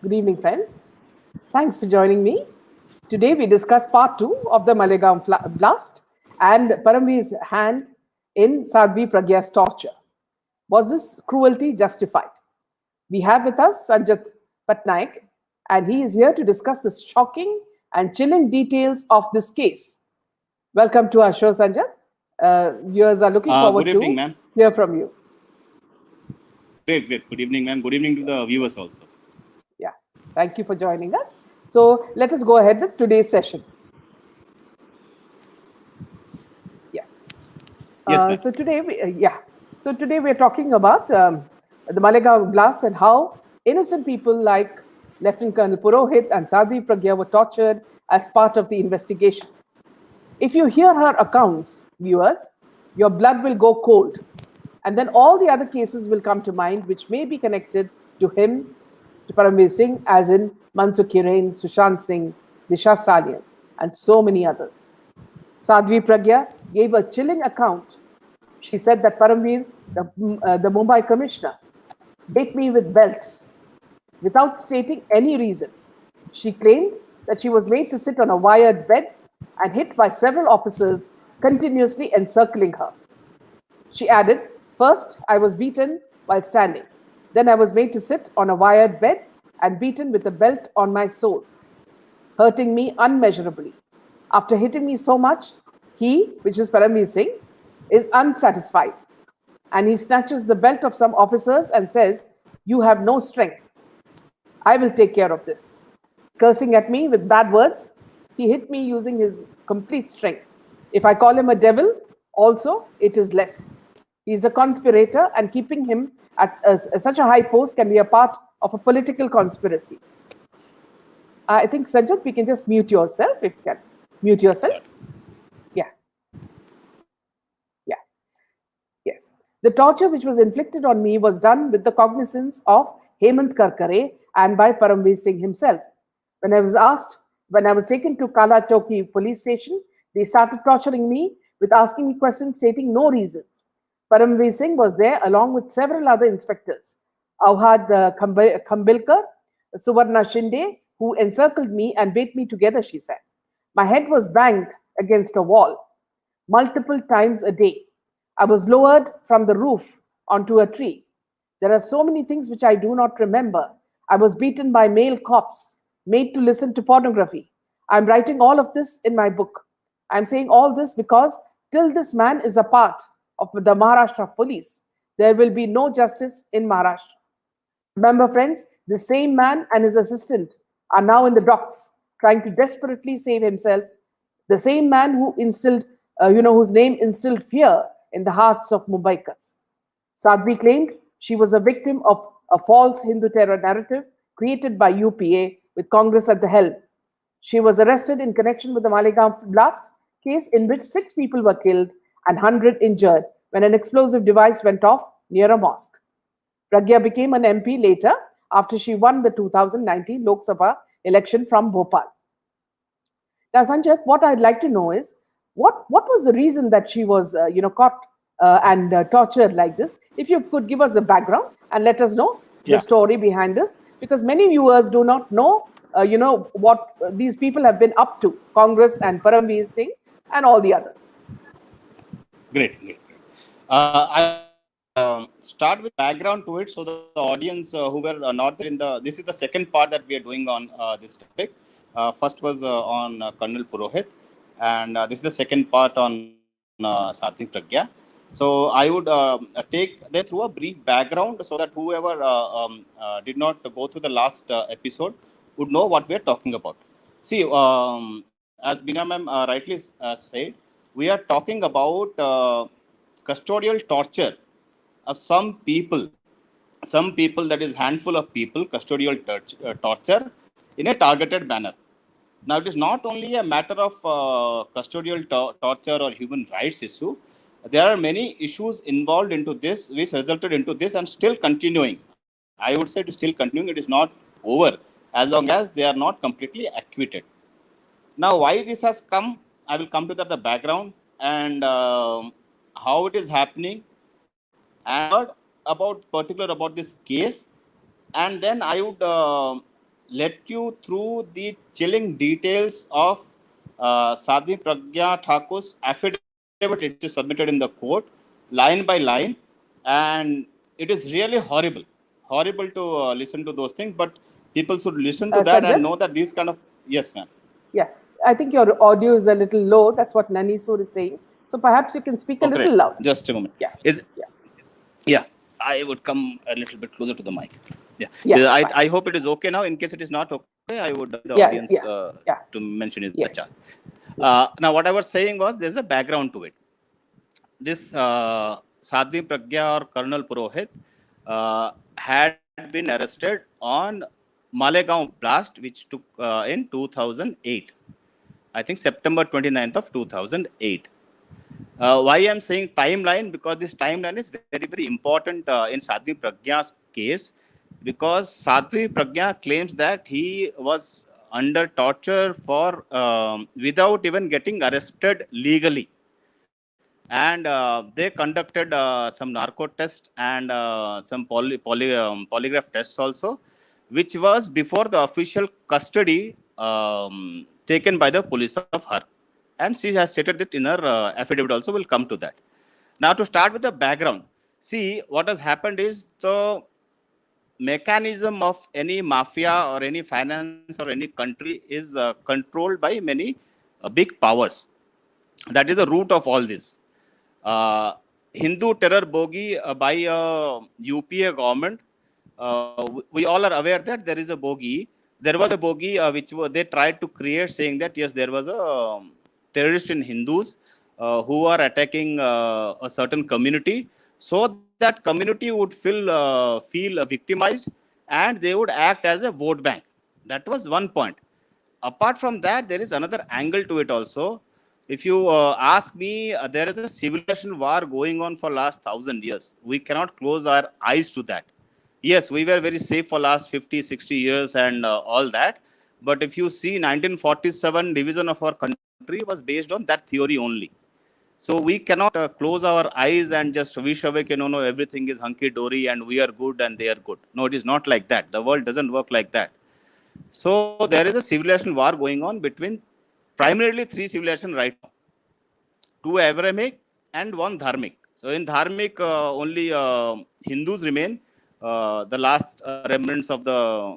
Good evening, friends. Thanks for joining me. Today we discuss part two of the Malegaon blast and Parambir's hand in Sadhvi Pragya's torture. Was this cruelty justified? We have with us Sanjat Patnaik, and he is here to discuss the shocking and chilling details of this case. Welcome to our show, Sanjat. Viewers are looking Good forward evening, to ma'am. hear from you. Great. Good evening, ma'am. Good evening to the viewers also. Yeah, thank you for joining us. So let us go ahead with today's session. Yeah. Yes, ma'am. So today we are talking about the Malegaon blast and how innocent people like Lieutenant Colonel Purohit and Sadhvi Pragya were tortured as part of the investigation. If you hear her accounts, viewers, your blood will go cold. And then all the other cases will come to mind which may be connected to him, to Parambir Singh, as in Mansukh Hiren, Sushant Singh, Disha Salian, and so many others. Sadhvi Pragya gave a chilling account. She said that Parambir, the Mumbai commissioner, beat me with belts without stating any reason. She claimed that she was made to sit on a wired bed and hit by several officers continuously encircling her. She added, "First, I was beaten while standing. Then I was made to sit on a wired bed and beaten with a belt on my soles, hurting me unmeasurably. After hitting me so much, he, which is Parambir Singh, is unsatisfied. And he snatches the belt of some officers and says, 'You have no strength. I will take care of this.' Cursing at me with bad words, he hit me using his complete strength. If I call him a devil, also, it is less. He is a conspirator, and keeping him at such a high post can be a part of a political conspiracy." I think, Sanjat, we can just mute yourself if you can. Mute yourself. Sure. Yeah. Yeah. Yes. The torture which was inflicted on me was done with the cognizance of Hemant Karkare and by Parambir Singh himself. When I was asked, when I was taken to Kala Chowki police station, they started torturing me with asking me questions stating no reasons. Parambir Singh was there along with several other inspectors. Auhad Kambilkar, Suvarna Shinde, who encircled me and beat me together, she said. My head was banged against a wall multiple times a day. I was lowered from the roof onto a tree. There are so many things which I do not remember. I was beaten by male cops, made to listen to pornography. I'm writing all of this in my book. I'm saying all this because till this man is a part of the Maharashtra police, there will be no justice in Maharashtra. Remember, friends, the same man and his assistant are now in the docks trying to desperately save himself. The same man who instilled, whose name instilled fear in the hearts of Mumbaikas. Sadhvi claimed she was a victim of a false Hindu terror narrative created by UPA with Congress at the helm. She was arrested in connection with the Malegaon blast case in which 6 people were killed and 100 injured when an explosive device went off near a mosque. Pragya became an MP later after she won the 2019 Lok Sabha election from Bhopal. Now, Sanjay, what I'd like to know is what was the reason that she was caught and tortured like this? If you could give us the background and let us know the Yeah. story behind this, because many viewers do not know what these people have been up to, Congress and Parambir Singh and all the others. Great. I start with background to it so the audience who were not there in the. This is the second part that we are doing on this topic. First was on Colonel Purohit, and this is the second part on Sadhvi Pragya. So I would take them through a brief background so that whoever did not go through the last episode would know what we are talking about. See, as Bina ma'am rightly said, we are talking about custodial torture of some people, that is handful of people, custodial torture in a targeted manner. Now, it is not only a matter of custodial torture or human rights issue. There are many issues involved into this, which resulted into this and still continuing. I would say it is still continuing. It is not over as long as they are not completely acquitted. Now, why this has come, I will come to that, the background and how it is happening, and heard about particular about this case, and then I would let you through the chilling details of Sadhvi Pragya Thakur's affidavit. It is submitted in the court, line by line, and it is really horrible. Horrible to listen to those things, but people should listen to that and Sadhguru? know that these kind of. Yes, ma'am. Yeah, I think your audio is a little low. That's what Nanisur is saying. So perhaps you can speak a Okay, little loud. just a moment. Yeah, Is yeah, Yeah, I would come a little bit closer to the mic. Yeah, yeah, I, fine. I hope it is okay now. In case it is not okay, I would the Yeah, audience yeah, yeah, to mention in the chat. yes, yeah, Now, what I was saying was there's a background to it. This Sadhvi Pragya or Colonel Purohit had been arrested on Malegaon blast, which took in 2008. I think September 29th of 2008. Why I'm saying timeline? Because this timeline is very, very important in Sadhvi Pragya's case, because Sadhvi Pragya claims that he was under torture for without even getting arrested legally. And they conducted some narco test and some polygraph tests also, which was before the official custody taken by the police of her. And she has stated that in her affidavit also. Will come to that. Now, to start with the background, see what has happened is the mechanism of any mafia or any finance or any country is controlled by many big powers. That is the root of all this. uh, Hindu terror bogey by UPA government. We all are aware that there is a bogey. There was a bogey they tried to create, saying that yes, there was a terrorist in Hindus who are attacking a certain community, so that community would feel victimized, and they would act as a vote bank. That was one point. Apart from that, there is another angle to it also. If you ask me, there is a civilization war going on for last 1,000 years. We cannot close our eyes to that. Yes, we were very safe for last 50, 60 years and all that. But if you see 1947 division of our country was based on that theory only. So we cannot close our eyes and just wish away, no, everything is hunky dory and we are good and they are good. No, it is not like that. The world doesn't work like that. So there is a civilization war going on between primarily three civilizations right now: two Abrahamic and one Dharmic. So in Dharmic, only Hindus remain, the last remnants of the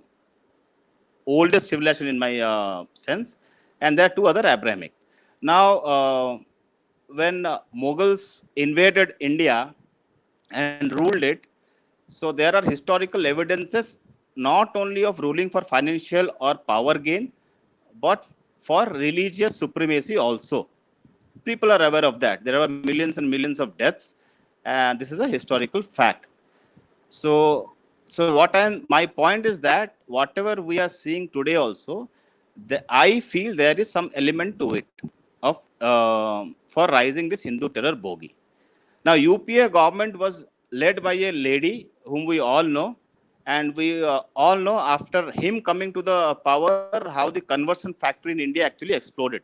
oldest civilization in my sense, and there are two other Abrahamic. Now, when Mughals invaded India and ruled it, so there are historical evidences not only of ruling for financial or power gain, but for religious supremacy also. People are aware of that. There are millions and millions of deaths, and this is a historical fact. So, so my point is that whatever we are seeing today also, I feel there is some element to it of for rising this Hindu terror bogey. Now, UPA government was led by a lady whom we all know, and we all know after him coming to the power how the conversion factory in India actually exploded.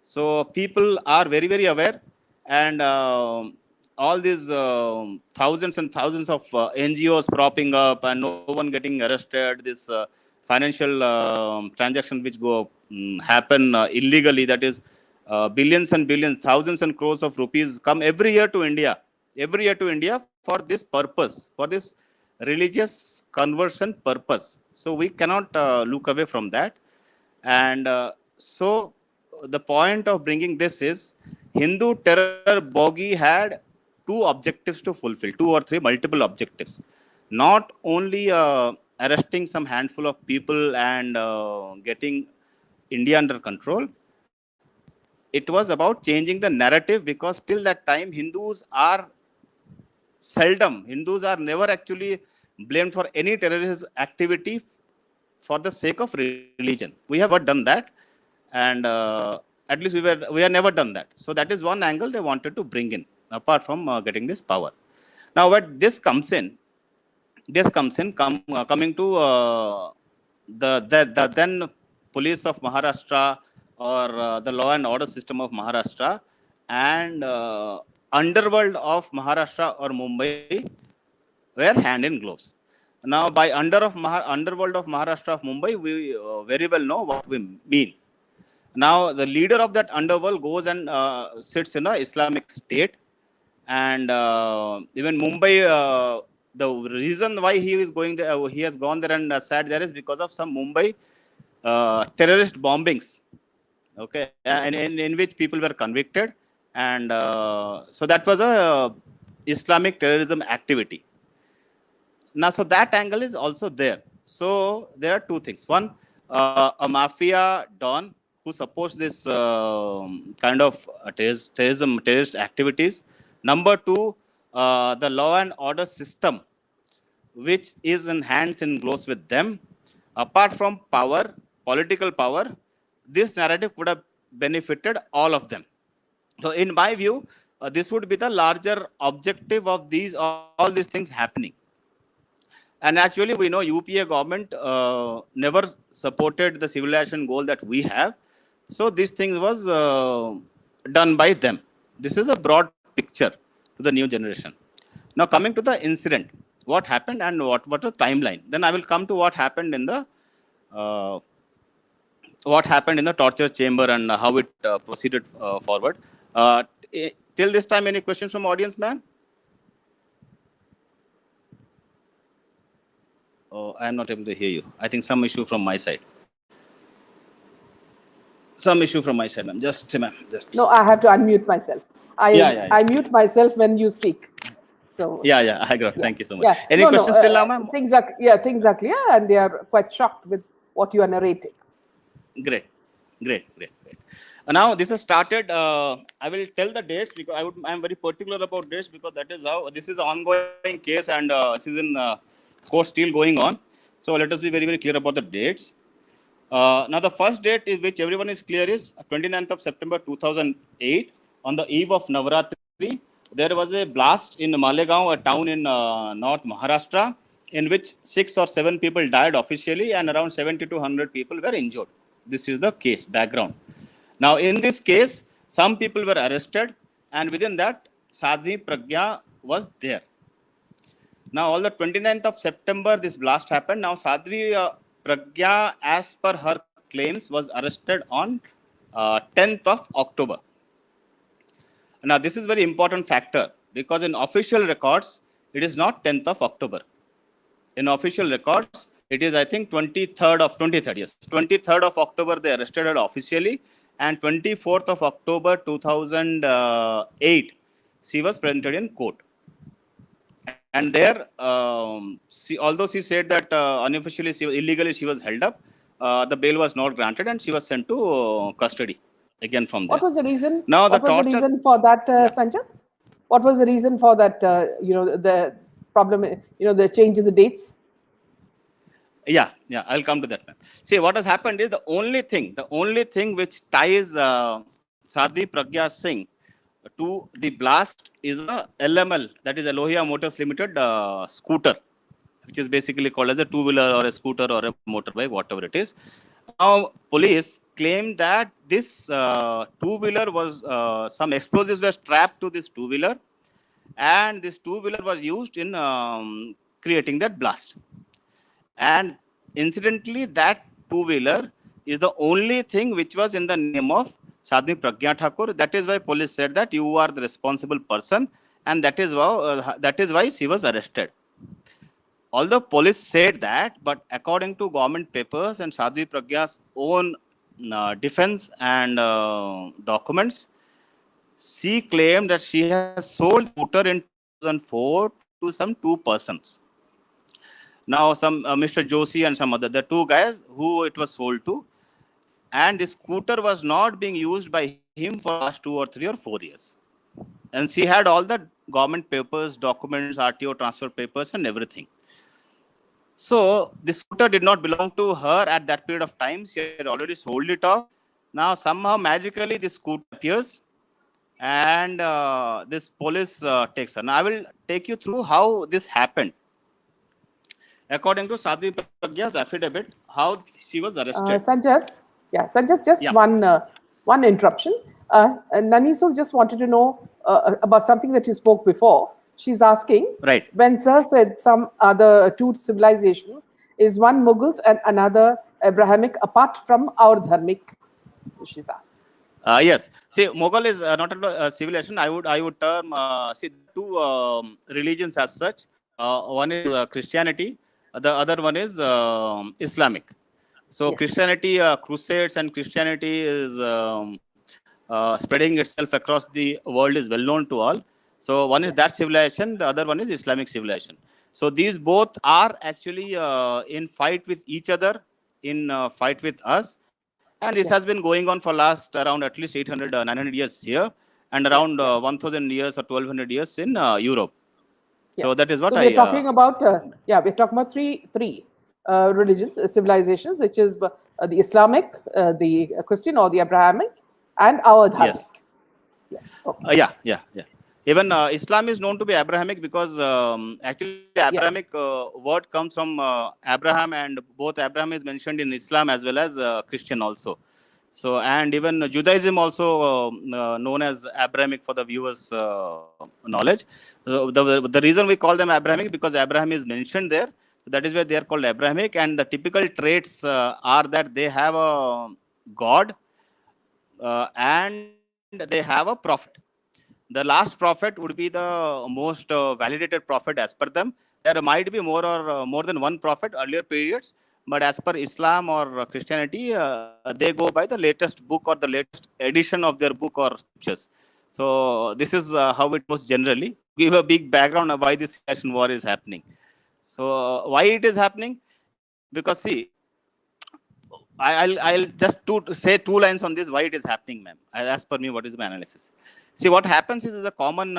So people are very, very aware, and all these thousands and thousands of NGOs propping up, and no one getting arrested. This financial transaction which go happen illegally, that is billions and billions, thousands and crores of rupees come every year to India for this purpose, for this religious conversion purpose. So we cannot look away from that. And so the point of bringing this is Hindu terror bogey had two objectives to fulfill, two or three multiple objectives. Not only arresting some handful of people and getting India under control, it was about changing the narrative, because till that time Hindus are never actually blamed for any terrorist activity for the sake of religion. We have never done that, and at least we have never done that. So that is one angle they wanted to bring in, apart from getting this power. Now, what coming to the then police of Maharashtra, or the law and order system of Maharashtra, and underworld of Maharashtra or Mumbai were hand in gloves. Now, by underworld of Maharashtra of Mumbai, we very well know what we mean. Now, the leader of that underworld goes and sits in a Islamic state, and even Mumbai. The reason why he is going there, he has gone there and sat there is because of some Mumbai terrorist bombings. Okay, and in which people were convicted, and so that was a Islamic terrorism activity. Now, so that angle is also there. So there are two things. One, a mafia don who supports this kind of terrorist activities. Number two, the law and order system, which is in hands and gloves with them. Apart from power, political power, this narrative would have benefited all of them. So, in my view, this would be the larger objective of all these things happening. And actually, we know UPA government never supported the civilization goal that we have. So these things was done by them. This is a broad picture to the new generation. Now coming to the incident, what happened and what the timeline. Then I will come to uh, what happened in the torture chamber and how it proceeded forward. Till this time, any questions from audience, ma'am? Oh, I am not able to hear you. I think some issue from my side. Some issue from my side, ma'am. Ma'am. No, I have to unmute myself. I mute myself when you speak. So yeah, I got it. Thank you so much. Yeah. Any questions till now, ma'am? Things are clear, and they are quite shocked with what you are narrating. Great. Now this has started. I will tell the dates because I am very particular about dates because that is how this is an ongoing case and this is in court still going on. So let us be very clear about the dates. Now the first date is which everyone is clear is 29th of September 2008 on the eve of Navratri. There was a blast in Malegaon, a town in North Maharashtra, in which 6 or 7 people died officially and around 70 to 100 people were injured. This is the case background. Now, in this case, some people were arrested, and within that, Sadhvi Pragya was there. Now, on the 29th of September, this blast happened. Now, Sadhvi Pragya, as per her claims, was arrested on 10th of October. Now, this is very important factor because in official records, it is not 10th of October. In official records, it is, I think, 23rd of October, they arrested her officially. And 24th of October 2008, she was presented in court. And there, although she said that unofficially, illegally, she was held up, the bail was not granted and she was sent to custody again from there. What was the reason? Now, what was the reason for that, Sanjat? What was the reason for that, the problem, the change in the dates? Yeah, I'll come to that. See, what has happened is the only thing which ties Sadhvi Pragya Singh to the blast is a LML, that is Elohia Motors Limited scooter, which is basically called as a two-wheeler or a scooter or a motorbike, whatever it is. Now, police claim that this two-wheeler was, some explosives were strapped to this two-wheeler, and this two-wheeler was used in creating that blast. And incidentally, that two-wheeler is the only thing which was in the name of Sadhvi Pragya Thakur. That is why police said that you are the responsible person, and that is why she was arrested. Although police said that, but according to government papers and Sadhvi Pragya's own defense and documents, she claimed that she has sold the scooter in 2004 to some 2 persons. Now, some Mr. Joshi and some other, the 2 guys who it was sold to, and the scooter was not being used by him for the last 2 or 3 or 4 years. And she had all the government papers, documents, RTO transfer papers and everything. So, the scooter did not belong to her at that period of time. She had already sold it off. Now, somehow, magically, the scooter appears and this police takes her. Now, I will take you through how this happened. According to Sadhvi Pragya's affidavit, how she was arrested. Sanjat, just one interruption. Nanisul just wanted to know about something that you spoke before. She's asking, Right. when Sir said some other two civilizations, is one Mughals and another Abrahamic apart from our Dharmic? She's asking. Yes. See, Mughal is not a civilization. I would term. See, there are two religions as such. One is Christianity. The other one is Islamic. So Yes, Christianity, crusades and Christianity is spreading itself across the world is well known to all. So one is yes, that civilization, the other one is Islamic civilization. So these both are actually in fight with each other, in fight with us, and this has yes, been going on for last around at least 800, 900 years here, and yes, around yes, 1000 years or 1200 years in Europe. yeah. So that is So what we're I. talking about, we're talking about three religions, civilizations, which is the Islamic, the Christian or the Abrahamic, and our Dharmic. Yes. Yes, okay. Yeah. Even Islam is known to be Abrahamic because actually Abrahamic Yeah, word comes from Abraham, and both Abraham is mentioned in Islam as well as Christian also. So, and even Judaism also known as Abrahamic for the viewers' knowledge. The reason we call them Abrahamic because Abraham is mentioned there. That is why they are called Abrahamic, and the typical traits are that they have a God and they have a prophet. The last prophet would be the most validated prophet as per them. There might be more than one prophet earlier periods, but as per Islam or Christianity, they go by the latest book or the latest edition of their book or scriptures. So this is how it goes generally. To give a big background of why this civilization war is happening. So why it is happening? Because see, I'll just say two lines on this why it is happening, ma'am. As per me, what is my analysis? See, what happens is a common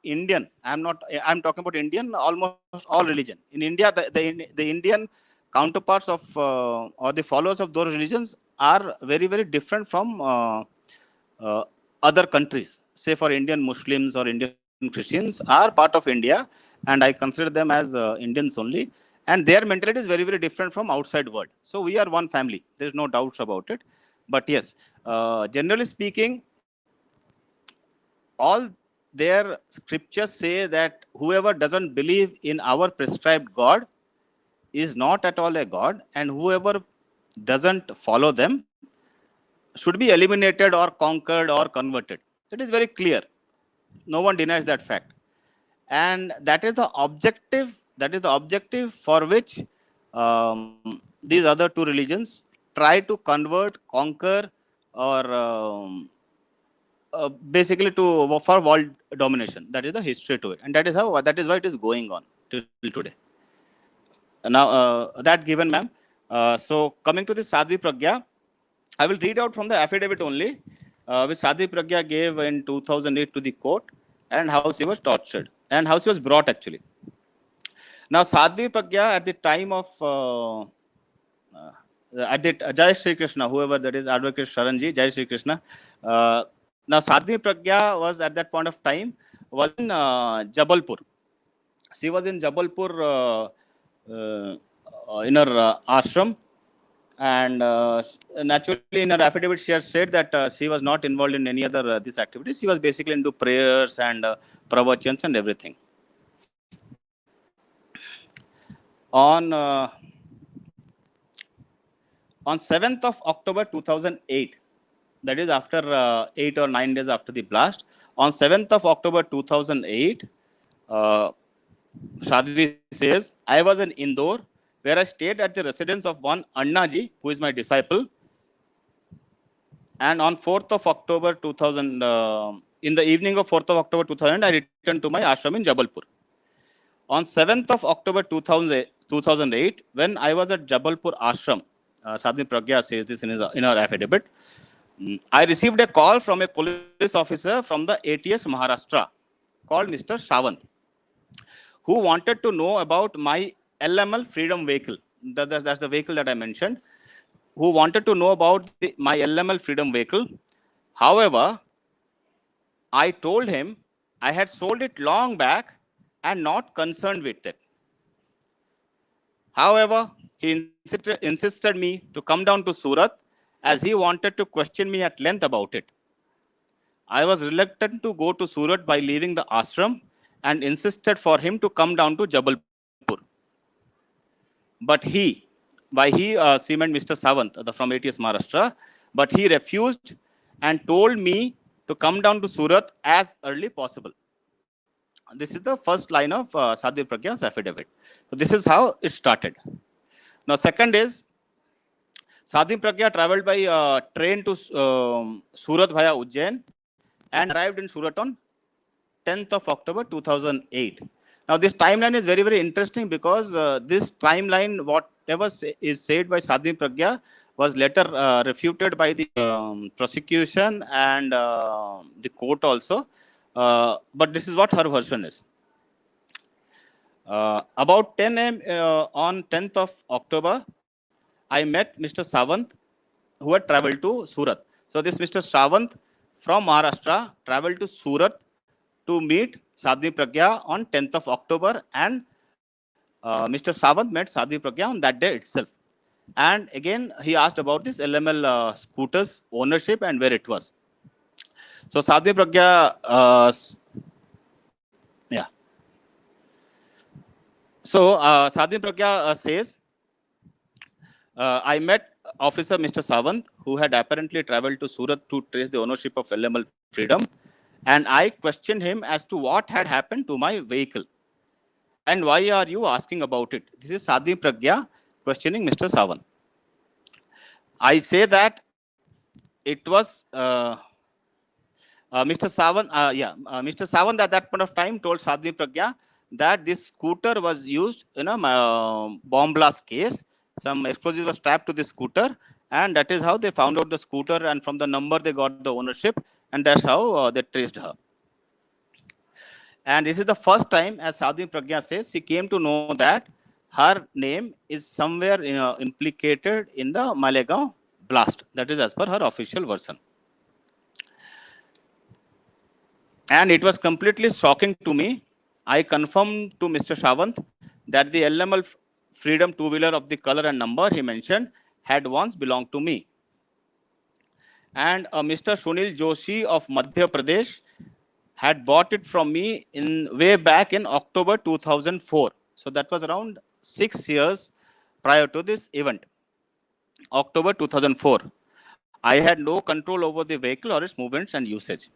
Indian. I'm talking about Indian. Almost all religion in India, the Indian counterparts of or the followers of those religions are very different from uh, other countries. Say for Indian Muslims or Indian Christians are part of India, and I consider them as Indians only. And their mentality is very different from outside world. So we are one family. There is no doubts about it. But yes, generally speaking, all their scriptures say that whoever doesn't believe in our prescribed God is not at all a God, and whoever doesn't follow them should be eliminated or conquered or converted. That is very clear. No one denies that fact. And that is the objective. That is the objective for which these other two religions try to convert, conquer, or basically to for world domination. That is the history to it, and that is why it is going on till today. Now that given, ma'am. So coming to the Sadhvi Pragya, I will read out from the affidavit only, which Sadhvi Pragya gave in 2008 to the court, and how she was tortured and how she was brought actually. Now, Sadhvi Pragya at the time of at the Jai Shri Krishna, whoever that is, Advocate Sharanji, Jai Shri Krishna. Now, Sadhvi Pragya was at that point of time was in Jabalpur. She was in Jabalpur in her ashram, and naturally in her affidavit she has said that she was not involved in any other these activities. She was basically into prayers and pravachans and everything. On on 7th of October 2008, that is after 8 or 9 days after the blast, on 7th of October 2008, uh, Sadhvi says, I was in Indore where I stayed at the residence of one Annaji, who is my disciple. And on 4th of October 2000, in the evening of 4th of October 2000, I returned to my ashram in Jabalpur. On 7th of October 2008, when I was at Jabalpur ashram, Sadhvi Pragya says this in her affidavit, I received a call from a police officer from the ATS Maharashtra called Mr. Sawant, who wanted to know about my LML Freedom vehicle. That's the vehicle that I mentioned. Who wanted to know about my LML Freedom vehicle. However, I told him I had sold it long back and not concerned with it. However, he insisted me to come down to Surat as he wanted to question me at length about it. I was reluctant to go to Surat by leaving the ashram and insisted for him to come down to Jabalpur. But he meant Mr. Sawant from ATS Maharashtra, but he refused and told me to come down to Surat as early possible. This is the first line of Sadhvi Pragya's affidavit. So this is how it started. Now, second is Sadhvi Pragya traveled by train to Surat via Ujjain and arrived in Surat on 10th of October 2008. Now, this timeline is very, very interesting because this timeline, whatever is said by Sadhvi Pragya, was later refuted by the prosecution and the court also. But this is what her version is. About 10 a.m. On 10th of October, I met Mr. Sawant, who had traveled to Surat. So this Mr. Sawant from Maharashtra traveled to Surat to meet Sadhvi Pragya on 10th of October, and Mr. Sawant met Sadhvi Pragya on that day itself. And again, he asked about this LML scooters ownership and where it was. So Sadhvi Pragya, yeah. So Sadhvi Pragya says, I met Officer Mr. Sawant, who had apparently traveled to Surat to trace the ownership of LML Freedom, and I questioned him as to what had happened to my vehicle. And why are you asking about it? This is Sadhvi Pragya questioning Mr. Sawant. I say that it was Mr. Sawant, Mr. Sawant at that point of time told Sadhvi Pragya that this scooter was used in a bomb blast case. Some explosives were strapped to the scooter, and that is how they found out the scooter, and from the number they got the ownership, and that's how they traced her. And this is the first time, as Sadhvi Pragya says, she came to know that her name is somewhere implicated in the Malegaon blast. That is as per her official version. And it was completely shocking to me. I confirmed to Mr. Sawant that the LML Freedom two-wheeler of the color and number he mentioned had once belonged to me. And Mr. Sunil Joshi of Madhya Pradesh had bought it from me in way back in October 2004. So that was around 6 years prior to this event. October 2004. I had no control over the vehicle or its movements and usage.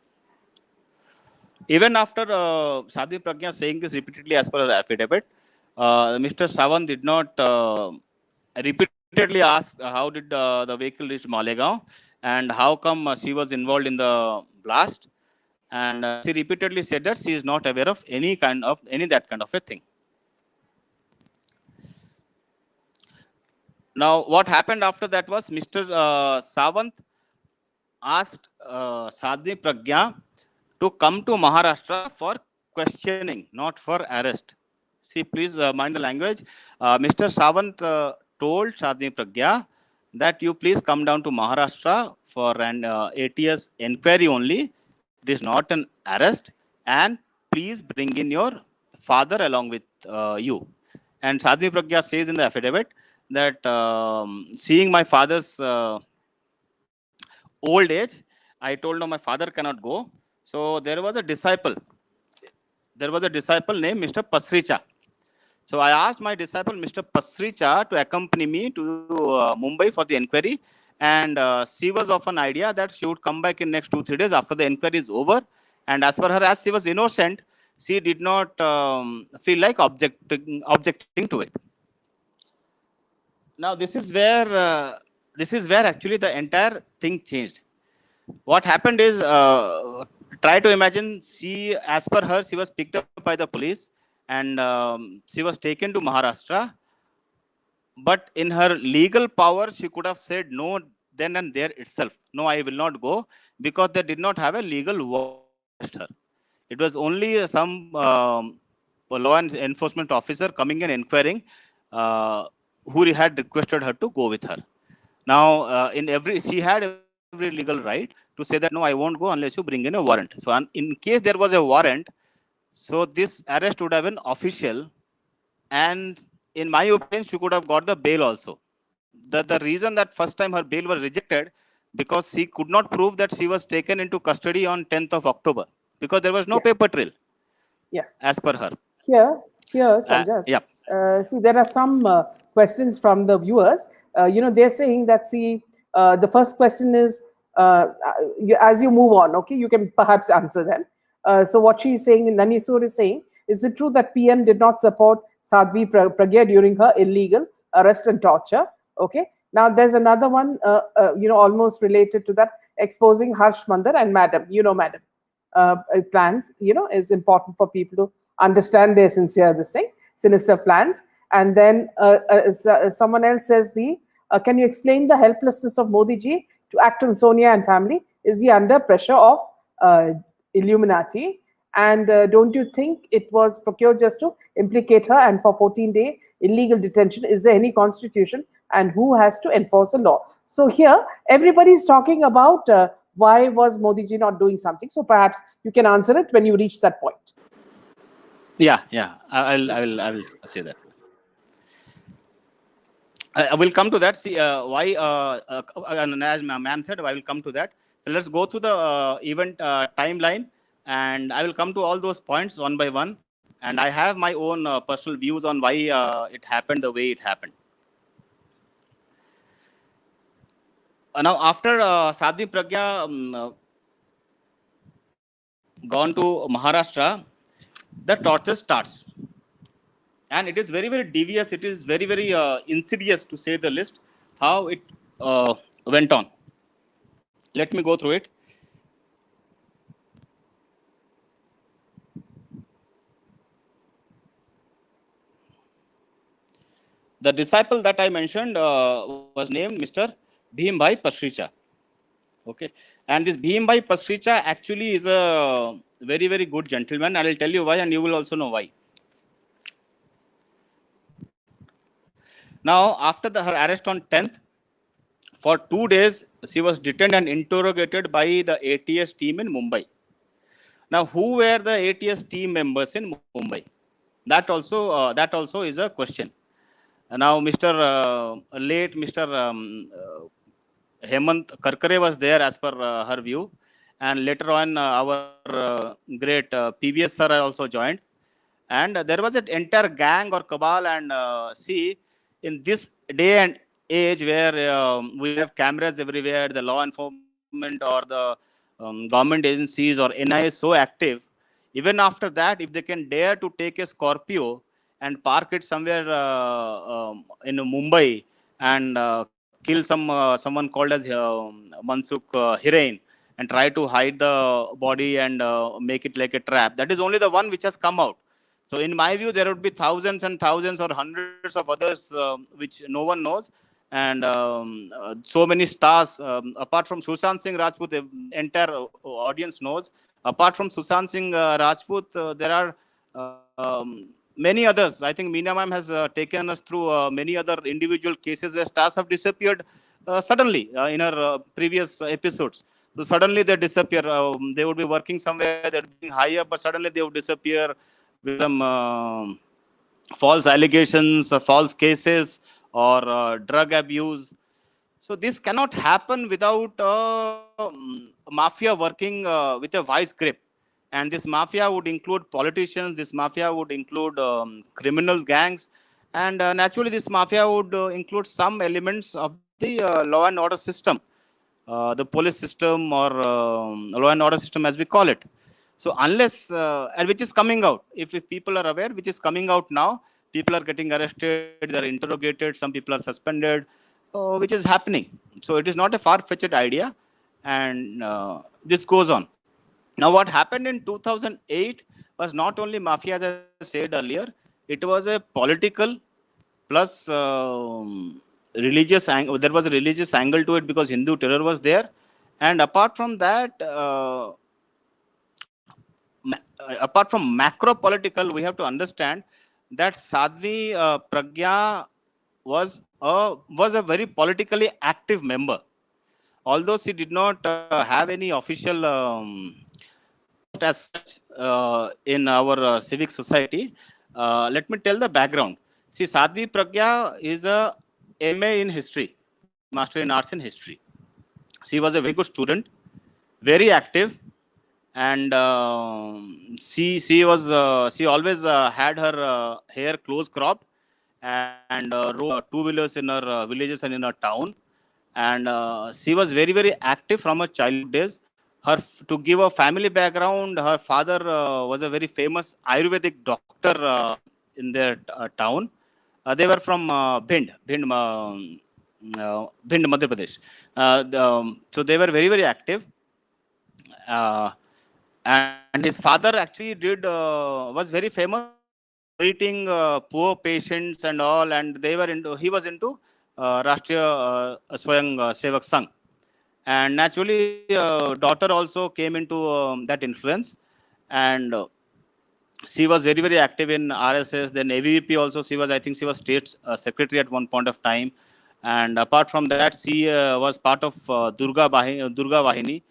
Even after Sadhvi Pragya saying this repeatedly as per her affidavit, Mr. Sawant did not repeatedly ask how did the vehicle reach Malegaon and how come she was involved in the blast. And she repeatedly said that she is not aware of any that kind of a thing. Now, what happened after that was Mr. Sawant asked Sadhvi Pragya to come to Maharashtra for questioning, not for arrest. See, please mind the language. Mr. Sawant told Sadhvi Pragya that you please come down to Maharashtra for an ATS inquiry only. It is not an arrest, and please bring in your father along with you. And Sadhvi Pragya says in the affidavit that seeing my father's old age, I told no, my father cannot go. So there was a disciple. There was a disciple named Mr. Pasricha. So I asked my disciple, Mr. Pasricha, to accompany me to Mumbai for the inquiry. And she was of an idea that she would come back in next 2-3 days after the inquiry is over. And as per her, as she was innocent, she did not feel like objecting to it. Now this is where actually the entire thing changed. What happened is, try to imagine, she, as per her, she was picked up by the police and she was taken to Maharashtra. But in her legal power, she could have said no then and there itself. No, I will not go, because they did not have a legal warrant against her. It was only some law enforcement officer coming and inquiring who had requested her to go with her. Now, she had every legal right to say that, no, I won't go unless you bring in a warrant. So in case there was a warrant, so this arrest would have been official, and in my opinion, she could have got the bail also. The reason that first time her bail was rejected, because she could not prove that she was taken into custody on 10th of October, because there was no paper trail. Yeah. as per her. Here, Sanjat. Yeah. See, there are some questions from the viewers. They're saying that, see, the first question is, as you move on, okay, you can perhaps answer them. So what she's saying, Nanisur is saying, is it true that PM did not support Sadhvi Pragya during her illegal arrest and torture? Okay. Now there's another one, almost related to that, exposing Harsh Mandar and Madam, Madam plans, is important for people to understand their sinister plans. And then someone else says, can you explain the helplessness of Modi ji to act on Sonia and family? Is he under pressure of uh, Illuminati? And don't you think it was procured just to implicate her and for 14-day illegal detention? Is there any constitution and who has to enforce the law? So here, everybody is talking about why was Modi ji not doing something. So perhaps you can answer it when you reach that point. Yeah. I will say that. I will come to that. See why, and as ma'am said, I will come to that. So let's go to the event timeline, and I will come to all those points one by one. And I have my own personal views on why it happened the way it happened. Now, after Sadhvi Pragya gone to Maharashtra, the torture starts. And it is very, very devious. It is very, very insidious, to say the least, how it went on. Let me go through it. The disciple that I mentioned was named Mr. Bhim Bhai Pasricha. Okay. And this Bhim Bhai Pasricha actually is a very, very good gentleman. I will tell you why, and you will also know why. Now, after her arrest on 10th, for 2 days, she was detained and interrogated by the ATS team in Mumbai. Now, who were the ATS team members in Mumbai? That also is a question. Now, late Mr. Hemant Karkare was there as per her view, and later on our great PVS sir also joined, and there was an entire gang or cabal. And see, in this day and age where we have cameras everywhere, the law enforcement or the government agencies or NIA is so active, even after that, if they can dare to take a Scorpio and park it somewhere in Mumbai and kill someone called as Mansukh Hirain and try to hide the body and make it like a trap, that is only the one which has come out. So in my view, there would be thousands and thousands or hundreds of others which no one knows. And so many stars, apart from Sushant Singh Rajput, the entire audience knows. Apart from Sushant Singh Rajput, there are many others. I think Meena ma'am has taken us through many other individual cases where stars have disappeared suddenly in her previous episodes. So suddenly they disappear. They would be working somewhere, they're being high up, but suddenly they would disappear with some false allegations, false cases, or drug abuse. So this cannot happen without mafia working with a vice grip. And this mafia would include politicians, this mafia would include criminal gangs, and naturally this mafia would include some elements of the law and order system, the police system, or law and order system as we call it. So unless, and which is coming out, if people are aware, which is coming out now, people are getting arrested, they are interrogated, some people are suspended, which is happening. So it is not a far-fetched idea, and this goes on. Now, what happened in 2008 was not only mafia, as I said earlier, it was a political plus religious angle. There was a religious angle to it because Hindu terror was there. And apart from that, apart from macro political, we have to understand that Sadhvi Pragya was a very politically active member. Although she did not have any official post as such in our civic society, let me tell the background. See, Sadhvi Pragya is a MA in history, Master in Arts in History. She was a very good student, very active, and she always had her hair close cropped, and rode two-wheelers in her villages and in her town. And she was very, very active from her childhood days. To give a family background, her father was a very famous Ayurvedic doctor in their town. They were from Bhind, Madhya Pradesh. So they were very, very active. Uh, and his father actually was very famous for treating poor patients and all. And he was into Rashtriya Swayam Sevak Sangh. And naturally, daughter also came into that influence. And she was very, very active in RSS. Then AVP also, I think she was state secretary at one point of time. And apart from that, she was part of Durga Vahini.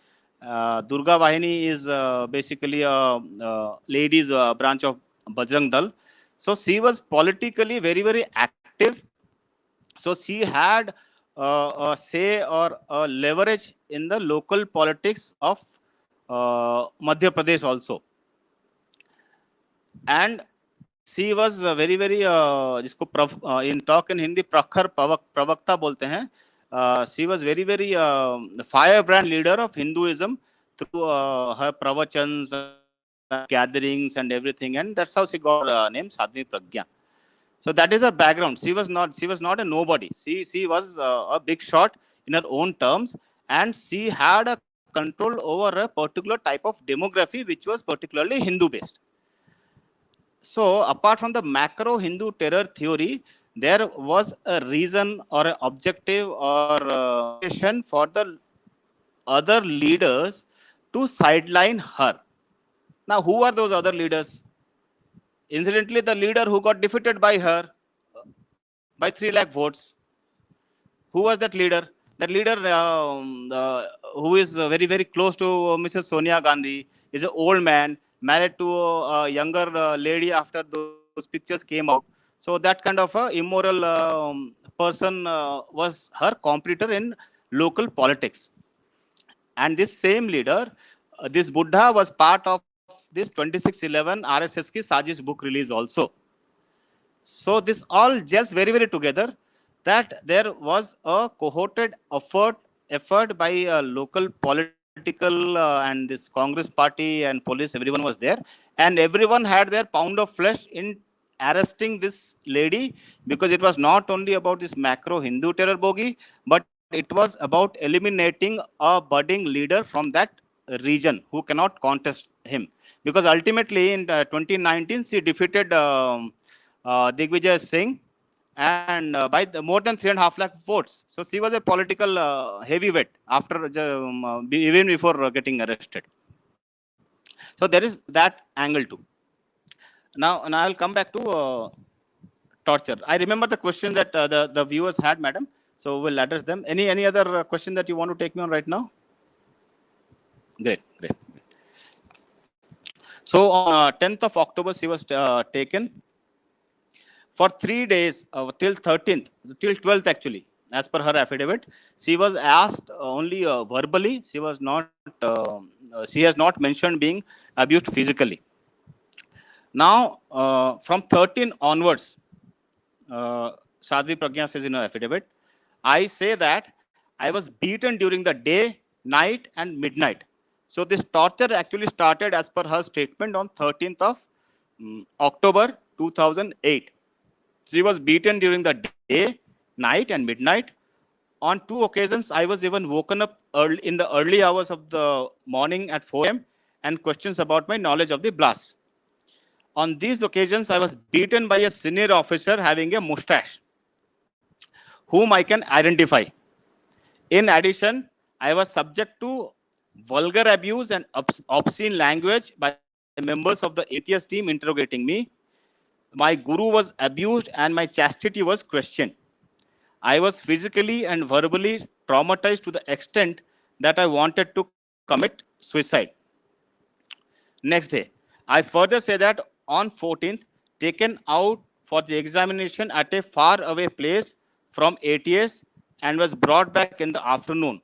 Durga Vahini is basically a ladies branch of Bajrang Dal. So she was politically very, very active. So she had a say or a leverage in the local politics of Madhya Pradesh also. And she was very, very जिसको in talk in Hindi प्रखर प्रवक्ता बोलते हैं. She was very, very firebrand leader of Hinduism through her pravachans, gatherings and everything, and that's how she got name Sadhvi Pragya. So that is her background. She was not a nobody. She was a big shot in her own terms, and she had a control over a particular type of demography which was particularly Hindu based. So apart from the macro Hindu terror theory, there was a reason or an objective or motivation for the other leaders to sideline her. Now, who are those other leaders? Incidentally, the leader who got defeated by her by 3 lakh votes. Who was that leader? That leader who is very, very close to Mrs. Sonia Gandhi, is an old man, married to a younger lady after those pictures came out. So that kind of a immoral person was her competitor in local politics. And this same leader, this Buddha, was part of this 2611 RSS ki Sajish book release also. So this all gels very, very together, that there was a cohorted effort by local political and this Congress party and police, everyone was there, and everyone had their pound of flesh in arresting this lady, because it was not only about this macro Hindu terror bogie, but it was about eliminating a budding leader from that region who cannot contest him. Because ultimately in 2019, she defeated Digvijay Singh, and by more than 3.5 lakh votes. So she was a political heavyweight after even before getting arrested. So there is that angle too. Now, and I'll come back to torture. I remember the question that the viewers had, madam. So we'll address them. Any other question that you want to take me on right now? Great, great. So on 10th of October, she was taken for 3 days till 13th, till 12th actually, as per her affidavit. She was asked only verbally. She has not mentioned being abused physically. Now, from 13 onwards, Sadhvi Pragya says in her affidavit, I say that I was beaten during the day, night, and midnight. So this torture actually started, as per her statement, on 13th of October 2008. She was beaten during the day, night, and midnight. On 2 occasions, I was even woken up in the early hours of the morning at 4 a.m. and questions about my knowledge of the blast. On these occasions, I was beaten by a senior officer having a mustache, whom I can identify. In addition, I was subject to vulgar abuse and obscene language by members of the ATS team interrogating me. My guru was abused and my chastity was questioned. I was physically and verbally traumatized to the extent that I wanted to commit suicide. Next day, I further say that on 14th, taken out for the examination at a far away place from ATS and was brought back in the afternoon.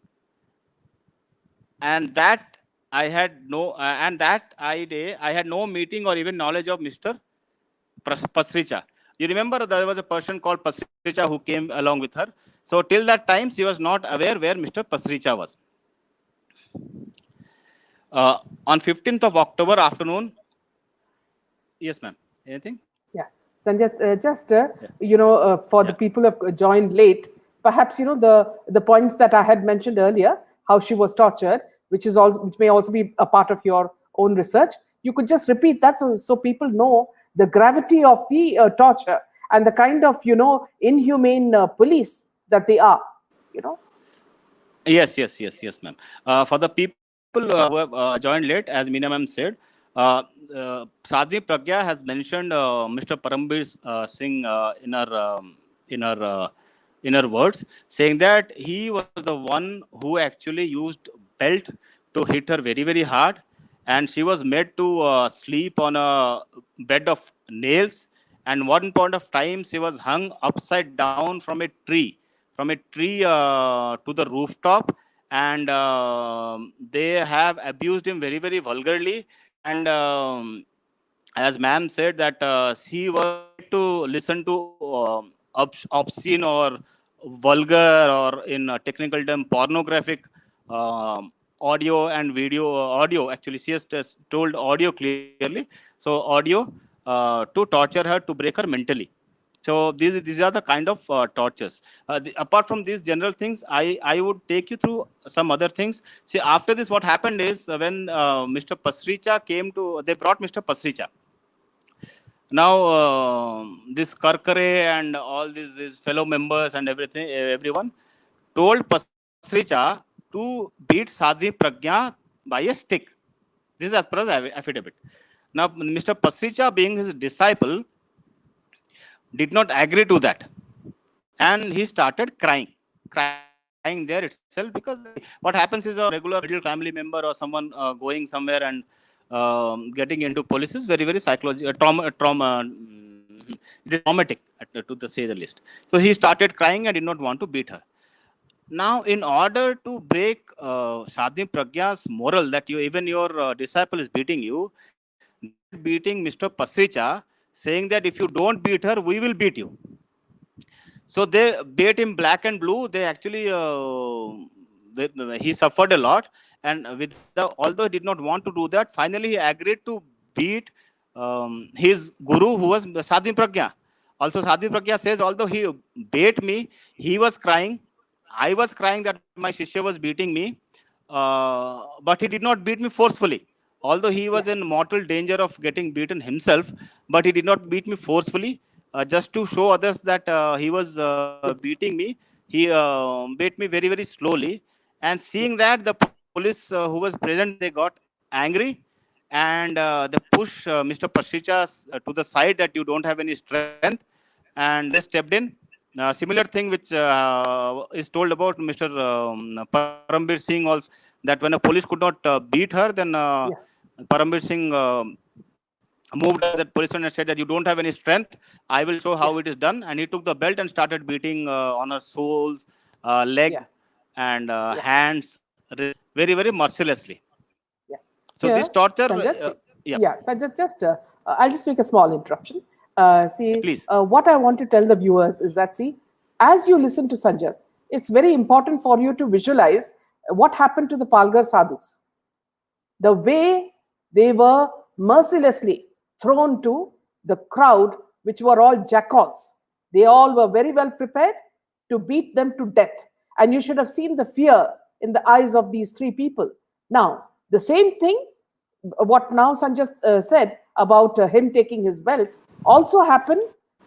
And that I had no, and that day I had no meeting or even knowledge of Mr. Pasricha. You remember there was a person called Pasricha who came along with her. So till that time, she was not aware where Mr. Pasricha was. On 15th of October afternoon, yes, ma'am. Anything? Yeah, Sanjay, just Yeah. for the Yeah. people who have joined late, perhaps the points that I had mentioned earlier, how she was tortured, which may also be a part of your own research. You could just repeat that so people know the gravity of the torture and the kind of inhumane police that they are. You know. Yes, ma'am. For the people who have joined late, as Meena ma'am said, uh, Sadhvi Pragya has mentioned Mr. Parambir Singh in her in her words, saying that he was the one who actually used belt to hit her very very hard, and she was made to sleep on a bed of nails. And one point of time, she was hung upside down from a tree to the rooftop, and they have abused him very very vulgarly. And as ma'am said that she was made to listen to obscene or vulgar, or in technical term pornographic audio and video. Audio, actually she has told audio clearly. So audio to torture her, to break her mentally. So these are the kind of tortures. Apart from these general things, I would take you through some other things. See, after this, what happened is, when Mr. Pasricha came to, they brought Mr. Pasricha. Now this Karkare and all these fellow members and everything, everyone told Pasricha to beat Sadhvi Pragya by a stick. This is as per the affidavit. Now Mr. Pasricha, being his disciple, did not agree to that, and he started crying there itself, because what happens is, a regular middle family member or someone going somewhere and getting into police is very very psychological trauma. It is traumatic, to the say the least. So he started crying and did not want to beat her. Now, in order to break Sadhvi Pragya's moral, that you, even your disciple is beating you, they started beating Mr. Pasricha, saying that if you don't beat her, we will beat you. So they beat him black and blue. They actually he suffered a lot, and although he did not want to do that, finally he agreed to beat his guru, who was Sadhvi Pragya. Also, Sadhvi Pragya says, although he beat me, he was crying. I was crying that my Shishya was beating me, but he did not beat me forcefully. Although he Yeah. was in mortal danger of getting beaten himself, but he did not beat me forcefully, just to show others that he was Yes. beating me. He beat me very, very slowly. And Yeah. seeing that, the police who was present there, they got angry, and they push Mr. Pasricha to the side, that you don't have any strength, and they stepped in. Similar thing which is told about Mr. Parambir Singh also, that when a police could not beat her, then Yeah. Parambir Singh moved up that policeman and said that you don't have any strength. I will show Yeah. how it is done. And he took the belt and started beating on her soles, Yeah. leg, and Yeah. hands, very, very mercilessly. Yeah. So this Here, torture, Sanjat, yeah, yeah, Sanjat, I'll just make a small interruption. See, please. what I want to tell the viewers is that, see, as you listen to Sanjat, it's very important for you to visualize what happened to the Palgar sadhus. The way they were mercilessly thrown to the crowd, which were all jackals. They all were very well prepared to beat them to death. And you should have seen the fear in the eyes of these three people. Now, the same thing, what now Sanjay said about him taking his belt, also happened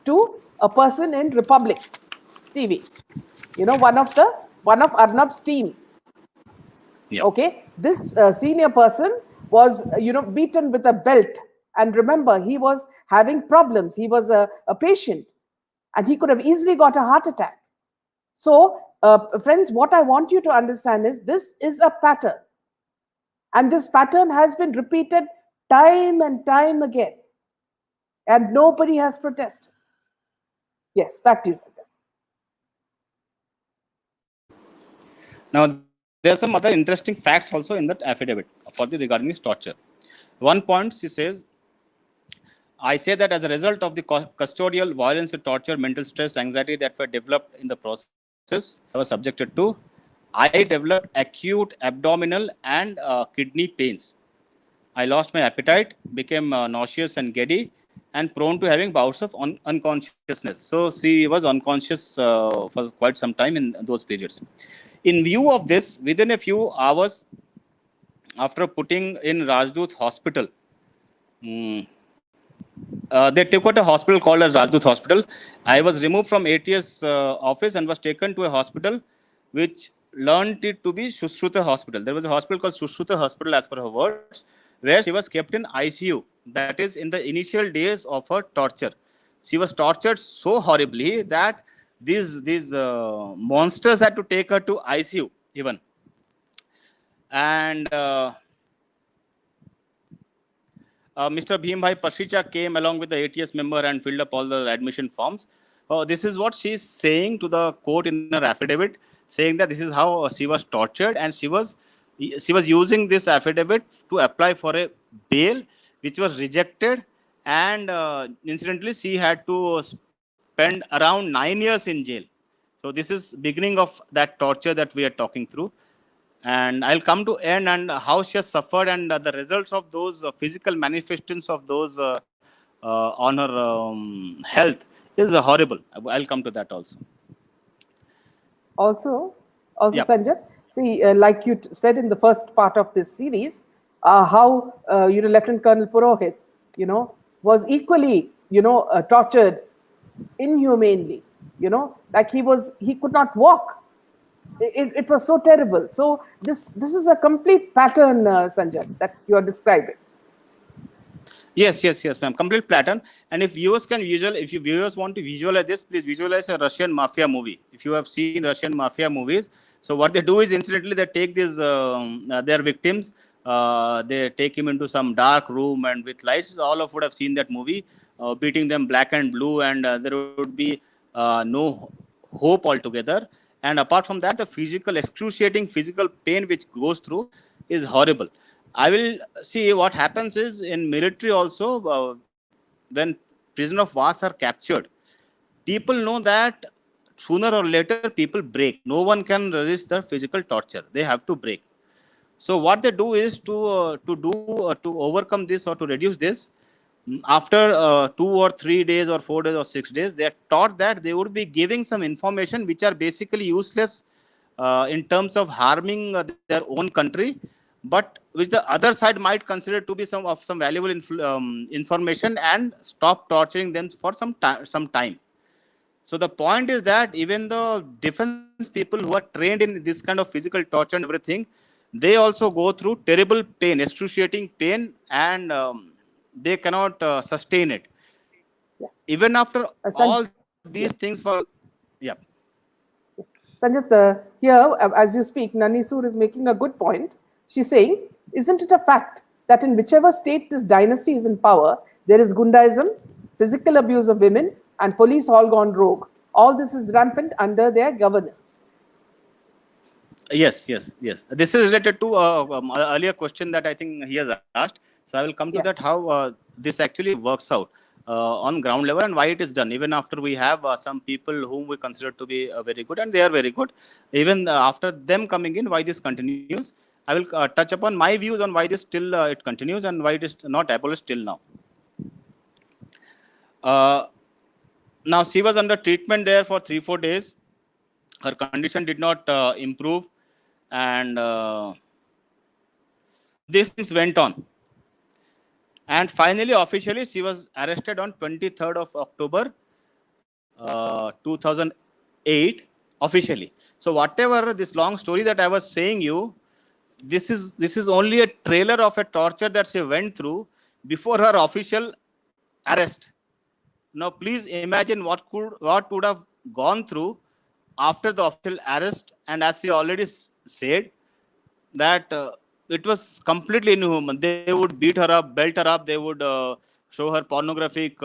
to a person in Republic TV. One of Arnab's team. Yeah. Okay, this senior person was beaten with a belt, and remember, he was having problems. He was a patient, and he could have easily got a heart attack. So friends, what I want you to understand is this is a pattern, and this pattern has been repeated time and time again, and nobody has protested. Yes, back to you, Sanjay. Now, there are some other interesting facts also in that affidavit for the regarding this torture. One point she says, I say that as a result of the custodial violence, torture, mental stress, anxiety that were developed in the process, I was subjected to, I developed acute abdominal and kidney pains. I lost my appetite, became nauseous and giddy, and prone to having bouts of unconsciousness. So she was unconscious for quite some time in those periods. In view of this, within a few hours after putting in Rajdut Hospital, mm, they took out a hospital called as Rajdut Hospital. I was removed from ATS office and was taken to a hospital which learned it to be Shushruta Hospital. There was a hospital called Shushruta Hospital, as per her words, where she was kept in ICU. That is, in the initial days of her torture. She was tortured so horribly that these monsters had to take her to ICU even. And Mr. Bhimbai Pasricha came along with the ATS member and filled up all the admission forms. This is what she is saying to the court in her affidavit, saying that this is how she was tortured, and she was using this affidavit to apply for a bail, which was rejected, and incidentally, she had to spend around 9 years in jail. So this is beginning of that torture that we are talking through, and I'll come to end and how she has suffered, and the results of those physical manifestations of those on her health is horrible. I'll come to that also. Also, also Yeah. Sanjay, see, like you said in the first part of this series, how Lieutenant Colonel Purohit, was equally, tortured inhumanely. Like he could not walk. It was so terrible. So this is a complete pattern, Sanjay, that you are describing. Yes, ma'am. Complete pattern. And if viewers can if you viewers want to visualize this, please visualize a Russian mafia movie. If you have seen Russian mafia movies, so what they do is incidentally they take these their victims, they take him into some dark room and with lights. All of would have seen that movie, beating them black and blue, and there would be no hope altogether. And apart from that, the excruciating physical pain which goes through is horrible. I will see what happens is in military also, when prisoner of wars are captured, people know that sooner or later people break. No one can resist the physical torture. They have to break. So what they do is to overcome this or to reduce this. After 2 or 3 days or 4 days or 6 days, they are taught that they would be giving some information which are basically useless in terms of harming their own country, but which the other side might consider to be some valuable information and stop torturing them for some time. So the point is that even the defense people who are trained in this kind of physical torture and everything, they also go through terrible pain, excruciating pain, and they cannot sustain it. Yeah. Even after all these Yeah. things for, yeah. Sanjit, here, as you speak, Nanisur is making a good point. She's saying, isn't it a fact that in whichever state this dynasty is in power, there is Gundaism, physical abuse of women, and police all gone rogue? All this is rampant under their governance. Yes. This is related to earlier question that I think he has asked. So I will come to Yeah. that how this actually works out on ground level and why it is done. Even after we have some people whom we consider to be very good, and they are very good. Even after them coming in, why this continues. I will touch upon my views on why this still it continues and why it is not abolished till now. Uh, Now she was under treatment there for 3-4 days. Her condition did not improve, and these things went on. And finally, officially, she was arrested on 23rd of October 2008, officially. So whatever this long story that I was saying you, this is only a trailer of a torture that she went through before her official arrest. Now, please imagine what would have gone through after the official arrest. And as he already said, that it was completely inhuman. They would beat her up, belt her up. They would show her pornographic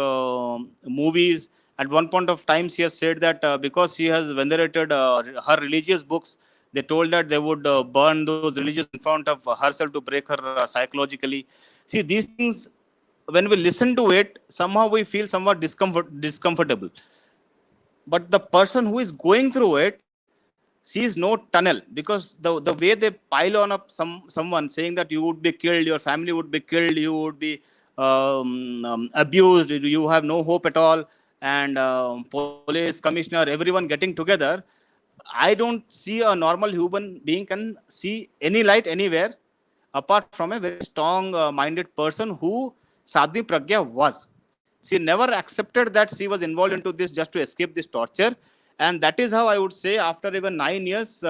movies. At one point of time, she has said that because she has venerated her religious books, They told that they would burn those religious in front of herself to break her psychologically. See, these things, when we listen to it, somehow we feel somewhat discomfortable. But the person who is going through it sees no tunnel, because the way they pile on up someone saying that you would be killed, your family would be killed, you would be abused, you have no hope at all, and police commissioner, everyone getting together. I don't see a normal human being can see any light anywhere apart from a very strong minded person who Sadhvi Pragya was. She never accepted that she was involved into this just to escape this torture. And that is how I would say, after even 9 years,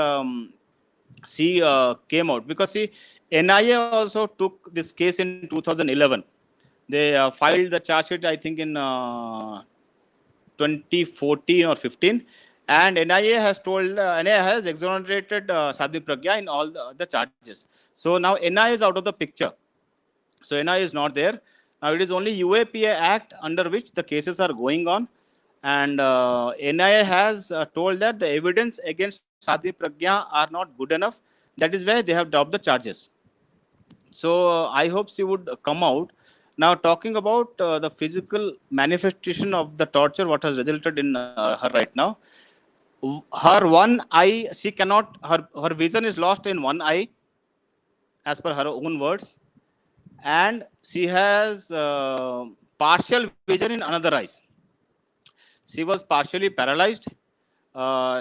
she came out. Because see, NIA also took this case in 2011. They filed the charge sheet, I think, in 2014 or 15. And NIA has told, NIA has exonerated Sadhvi Pragya in all the charges. So now NIA is out of the picture. So NIA is not there. Now it is only UAPA Act under which the cases are going on. And NIA has told that the evidence against Sadhvi Pragya are not good enough. That is why they have dropped the charges. So I hope she would come out. Now, talking about the physical manifestation of the torture, what has resulted in her right now. Her one eye, she cannot, her vision is lost in one eye, as per her own words. And she has partial vision in another eye. She was partially paralyzed.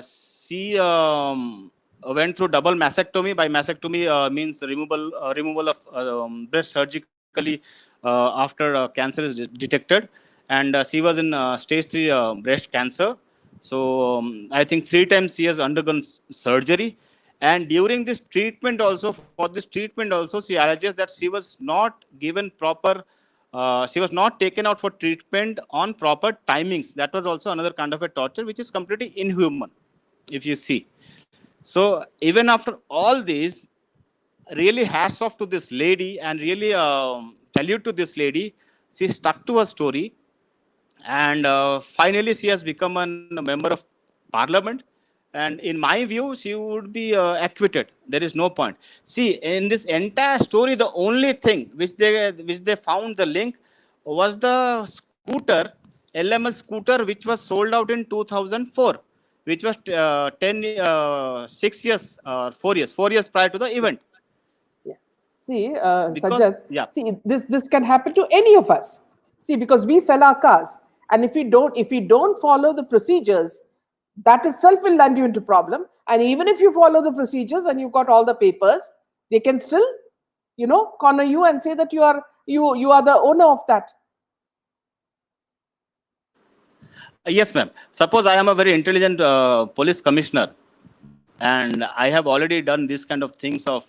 She went through double mastectomy. By mastectomy means removal of breast surgically after cancer is detected. And she was in stage 3 breast cancer. So I think 3 times she has undergone surgery. And during this treatment also, she alleges that she was not given proper, she was not taken out for treatment on proper timings. That was also another kind of a torture, which is completely inhuman, if you see. So even after all this, really hats off to this lady, and really salute to this lady. She stuck to her story, and finally she has become a member of parliament. And in my view, she would be acquitted. There is no point. See, in this entire story, the only thing which they found the link was the scooter, LML scooter, which was sold out in 2004, which was 6 years, 4 years prior to the event. Yeah. See, Because, Sajjad, yeah, see, this can happen to any of us. See, because we sell our cars, and if we don't follow the procedures, that itself will land you into problem. And even if you follow the procedures and you've got all the papers, they can still, corner you and say that you are the owner of that. yes, ma'am. Suppose I am a very intelligent police commissioner, and I have already done these kind of things of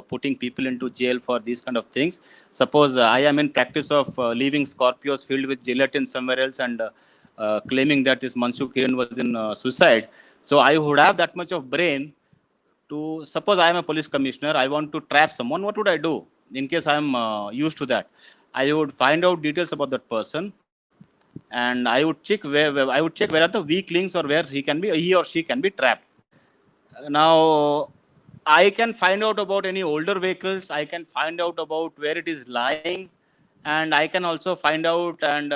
putting people into jail for these kind of things. Suppose I am in practice of leaving Scorpios filled with gelatin somewhere else, and claiming that this Mansukh Kiran was in suicide. So I would have that much of brain to, suppose I am a police commissioner, I want to trap someone. What would I do in case I am used to that? I would find out details about that person, and I would check where are the weak links, or where he or she can be trapped. Now, I can find out about any older vehicles. I can find out about where it is lying, and I can also find out and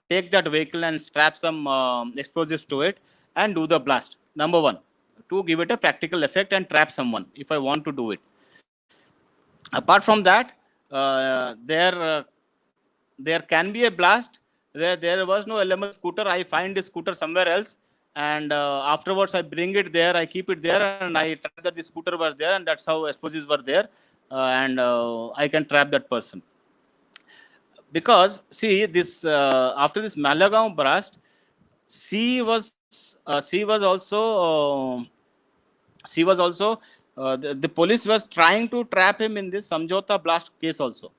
take that vehicle and strap some explosives to it and do the blast. Number one, to give it a practical effect and trap someone if I want to do it. Apart from that, there can be a blast where there was no LML scooter. I find a scooter somewhere else, and afterwards I bring it there, I keep it there, and I trap that the scooter was there, and that's how explosives were there, and I can trap that person. Because see, this after this Malagaon blast, she was also the police was trying to trap him in this Samjhauta blast case also.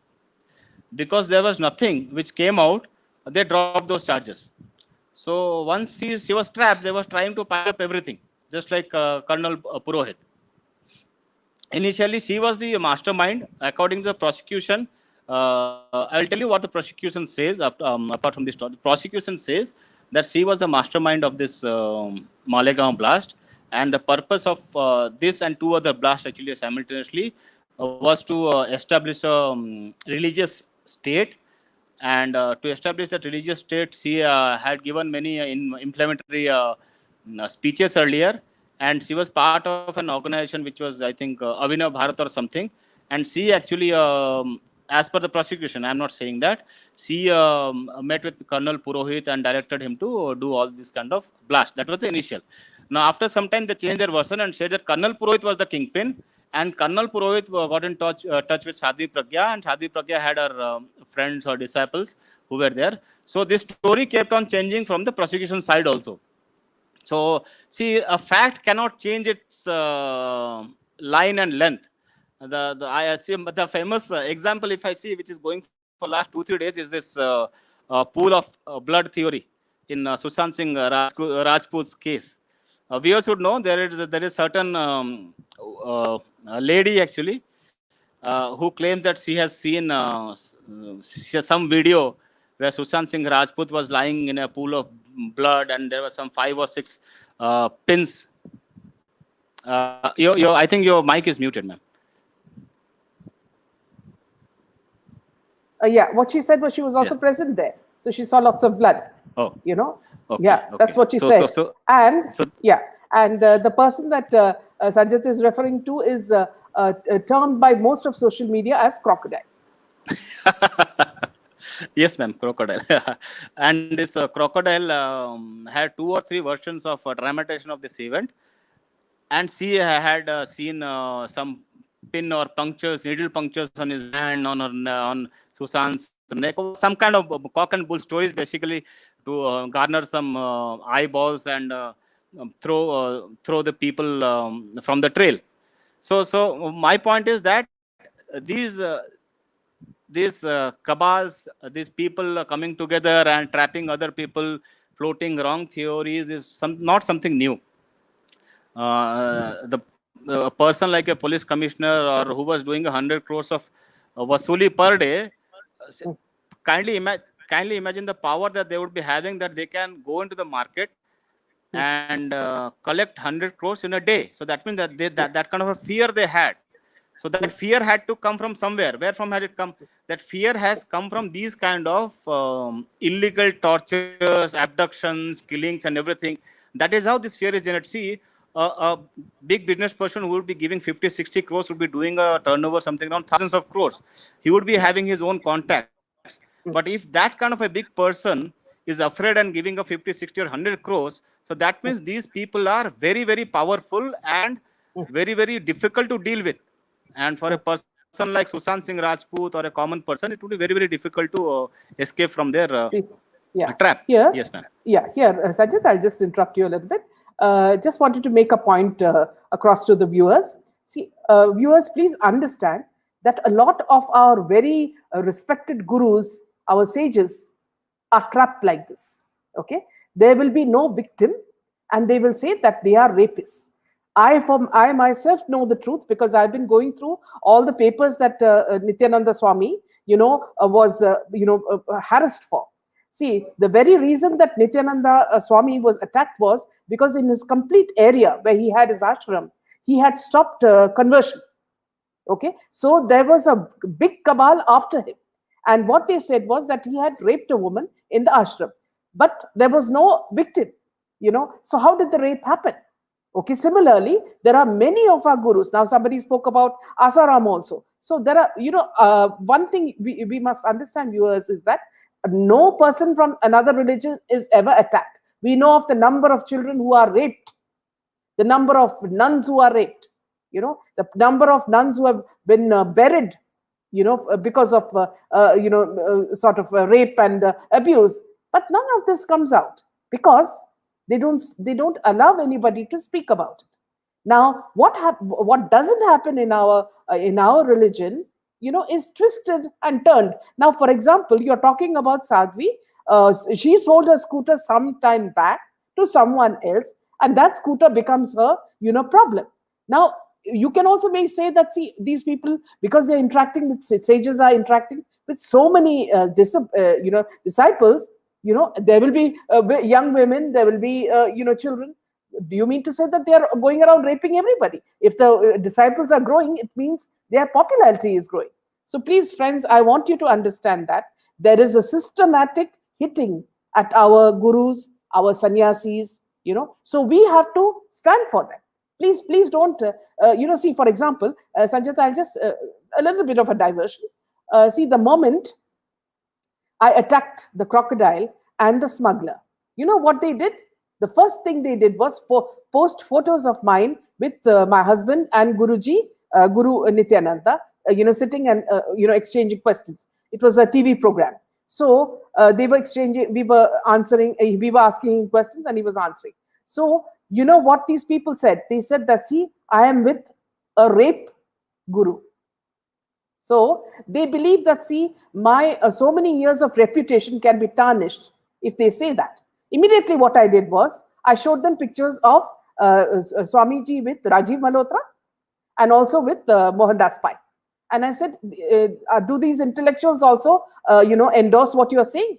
Because there was nothing which came out, they dropped those charges. So once she was trapped, they was trying to pile up everything, just like Colonel Purohit. Initially, she was the mastermind, according to the prosecution. I'll tell you what the prosecution says. Apart from this, the prosecution says that she was the mastermind of this Malegaon blast, And the purpose of this and two other blasts actually simultaneously was to establish a religious state. And to establish that religious state, she had given many inflammatory speeches earlier, and she was part of an organization which was, I think, Avinav Bharat or something. And she actually, as per the prosecution, I'm not saying that, she met with Colonel Purohit and directed him to do all this kind of blast. That was the initial. Now, after some time, they changed their version and said that Colonel Purohit was the kingpin, and Colonel Purohit got in touch with Sadhvi Pragya, and Sadhvi Pragya had her friends or disciples who were there. So this story kept on changing from the prosecution side also. So, see, a fact cannot change its line and length. I assume the famous example, if I see, which is going for last 2-3 days, is this pool of blood theory in Sushant Singh Rajput's case. Viewers should know there is certain lady actually who claims that she has seen some video where Sushant Singh Rajput was lying in a pool of blood, and there were some 5 or 6 pins. I think your mic is muted, ma'am. Yeah, what she said was she was also present there, so she saw lots of blood. Oh, you know. okay, Yeah, okay. that's what she said. And yeah, and the person that Sanjit is referring to is termed by most of social media as crocodile. Yes, ma'am, crocodile. And this crocodile had 2 or 3 versions of dramatization of this event, and she had seen some pin or punctures, needle punctures on his hand, on Sushant's neck, some kind of cock and bull stories, basically to garner some eyeballs and throw the people from the trail. So my point is that these cabals, these people coming together and trapping other people, floating wrong theories is not something new. A person like a police commissioner or who was doing 100 crores of vasuli per day, kindly imagine the power that they would be having, that they can go into the market and collect 100 crores in a day. So that means that that kind of a fear they had. So that fear had to come from somewhere. Where from had it come? That fear has come from these kind of illegal tortures, abductions, killings, and everything. That is how this fear is generated. See, a big business person who would be giving 50, 60 crores would be doing a turnover something around thousands of crores. He would be having his own contacts. But if that kind of a big person is afraid and giving a 50, 60 or 100 crores, so that means these people are very, very powerful and very, very difficult to deal with. And for a person like Sushant Singh Rajput or a common person, it would be very, very difficult to escape from their trap. Here, Yes, ma'am. Yeah, here, Sajid, I'll just interrupt you a little bit. Just wanted to make a point across to the viewers. See, viewers, please understand that a lot of our very respected gurus, our sages, are trapped like this. Okay, there will be no victim, and they will say that they are rapists. I myself know the truth because I've been going through all the papers that Nityananda Swami, was harassed for. See, the very reason that Nityananda Swami was attacked was because in his complete area where he had his ashram, he had stopped conversion. Okay, so there was a big cabal after him, and what they said was that he had raped a woman in the ashram, but there was no victim. So how did the rape happen? Okay, similarly, there are many of our gurus. Now, somebody spoke about Asaram also. So there are, one thing we must understand, viewers, is that no person from another religion is ever attacked. We know of the number of children who are raped, the number of nuns who are raped, the number of nuns who have been buried, because of, sort of rape and abuse. But none of this comes out because they don't allow anybody to speak about it. Now, what doesn't happen in our religion, is twisted and turned. Now, for example, you're talking about Sadhvi. She sold her scooter some time back to someone else, and that scooter becomes her, problem. Now, you can also say that, see, these people, because they're interacting with sages, are interacting with so many disciples. There will be young women, there will be children. Do you mean to say that they are going around raping everybody? If the disciples are growing, it means their popularity is growing. So please, friends, I want you to understand that there is a systematic hitting at our gurus, our sannyasis, so we have to stand for them. Please don't, see, for example, Sanjata, I'll just, a little bit of a diversion. See, the moment I attacked the crocodile and the smuggler. You know what they did? The first thing they did was post photos of mine with my husband and Guruji, Guru Nityananda, sitting and exchanging questions. It was a TV program, so they were exchanging. We were answering. We were asking him questions, and he was answering. So you know what these people said? They said that, see, I am with a rape guru. So they believe that, see, my so many years of reputation can be tarnished if they say that. Immediately, what I did was I showed them pictures of Swamiji with Rajiv Malhotra and also with Mohandas Pai. And I said, do these intellectuals also, endorse what you are saying?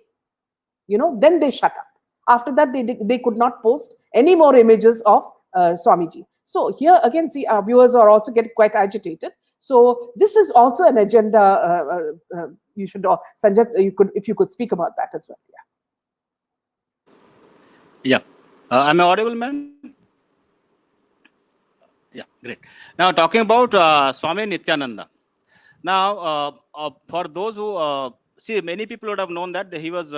Then they shut up. After that, they could not post any more images of Swamiji. So here again, see, our viewers are also getting quite agitated. So this is also an agenda. You should, Sanjat, if you could speak about that as well. Yeah. Am I audible, ma'am? Yeah, great. Now, talking about Swami Nityananda. Now, for those who see, many people would have known that he was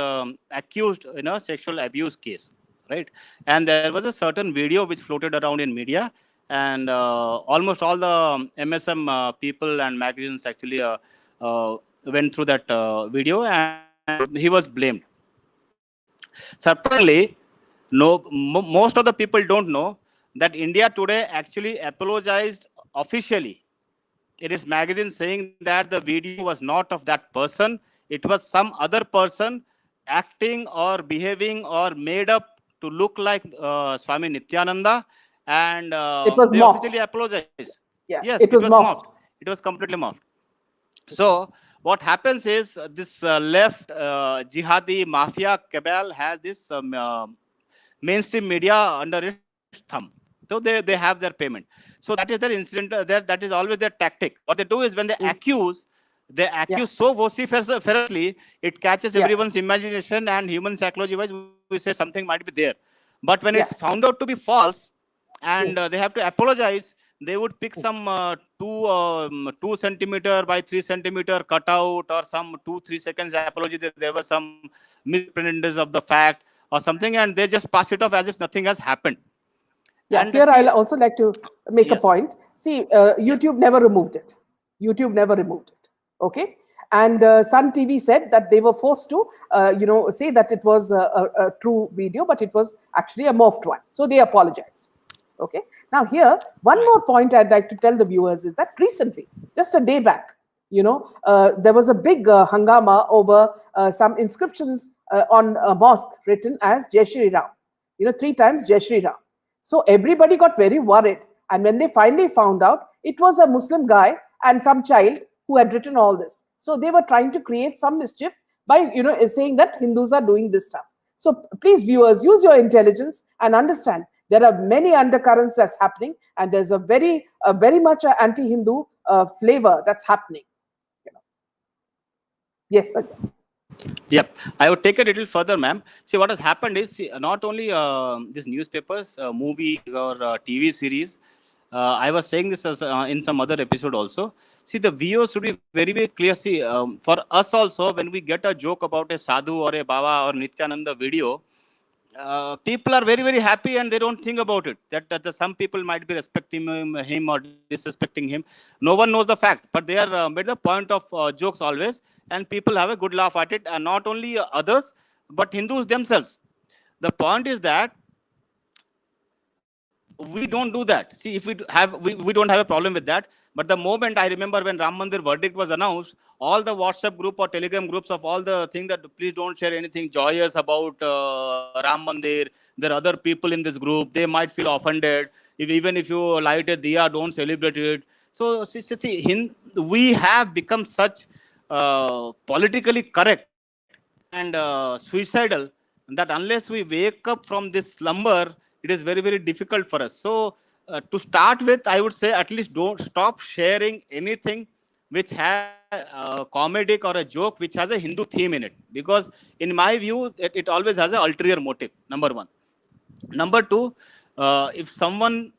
accused in a sexual abuse case, right? And there was a certain video which floated around in media, and almost all the MSM people and magazines actually went through that video, and he was blamed. Surprisingly, most of the people don't know that India today actually apologized officially in its magazine, saying that the video was not of that person. It was some other person acting or behaving or made up to look like Swami Nityananda, and It was they mocked. officially apologized. Yeah, Yes, it it was was mocked. mocked. It was completely mocked. So what happens is this left jihadi mafia cabal has this mainstream media under its thumb. So they have their payment. So that is their incident. That is always their tactic. What they do is when they Yeah, accuse so ferociously, it catches yeah, everyone's imagination and human psychology wise. We say something might be there, but when it's yeah, found out to be false, and mm, they have to apologize, they would pick some 2 centimeter by 3 centimeter cutout or some 2-3 seconds apology that there was some misrepresentation of the fact or something, and they just pass it off as if nothing has happened. yeah. And Here, see, I'll also like to make a yes, point. See, yes, YouTube never removed it. YouTube never removed it. Okay, and Sun TV said that they were forced to, say that it was a true video, but it was actually a morphed one. So they apologized. Okay. Now here, one right, more point I'd like to tell the viewers is that recently, just a day back, there was a big hangama over some inscriptions on a mosque written as Jai Shri Ram. 3 times Jai Shri Ram. So everybody got very worried. And when they finally found out, it was a Muslim guy and some child who had written all this. So they were trying to create some mischief by, saying that Hindus are doing this stuff. So please, viewers, use your intelligence and understand there are many undercurrents that's happening, and there's a very much a anti-Hindu flavor that's happening. Yes, Sajjan. yep. I would take it a little further, ma'am. See, what has happened is, see, not only these newspapers, movies, or TV series. I was saying this as, in some other episode also. See, the viewers should be very, very clear. See, for us also, when we get a joke about a sadhu or a Baba or Nityananda video, people are very, very happy and they don't think about it. That some people might be respecting him or disrespecting him. No one knows the fact, but they are made the point of jokes always, and people have a good laugh at it. And not only others, but Hindus themselves. The point is that we don't do that. See, if we don't have a problem with that. But the moment I remember when Ram Mandir verdict was announced, all the WhatsApp group or Telegram groups of all the thing that please don't share anything joyous about Ram Mandir. There are other people in this group. They might feel offended. Even if you light a diya, don't celebrate it. So we have become such politically correct and suicidal that unless we wake up from this slumber, it is very, very difficult for us. So to start with, I would say at least don't stop sharing anything which has a comedic or a joke which has a Hindu theme in it, because in my view it always has an ulterior motive. Number one. Number two, if someone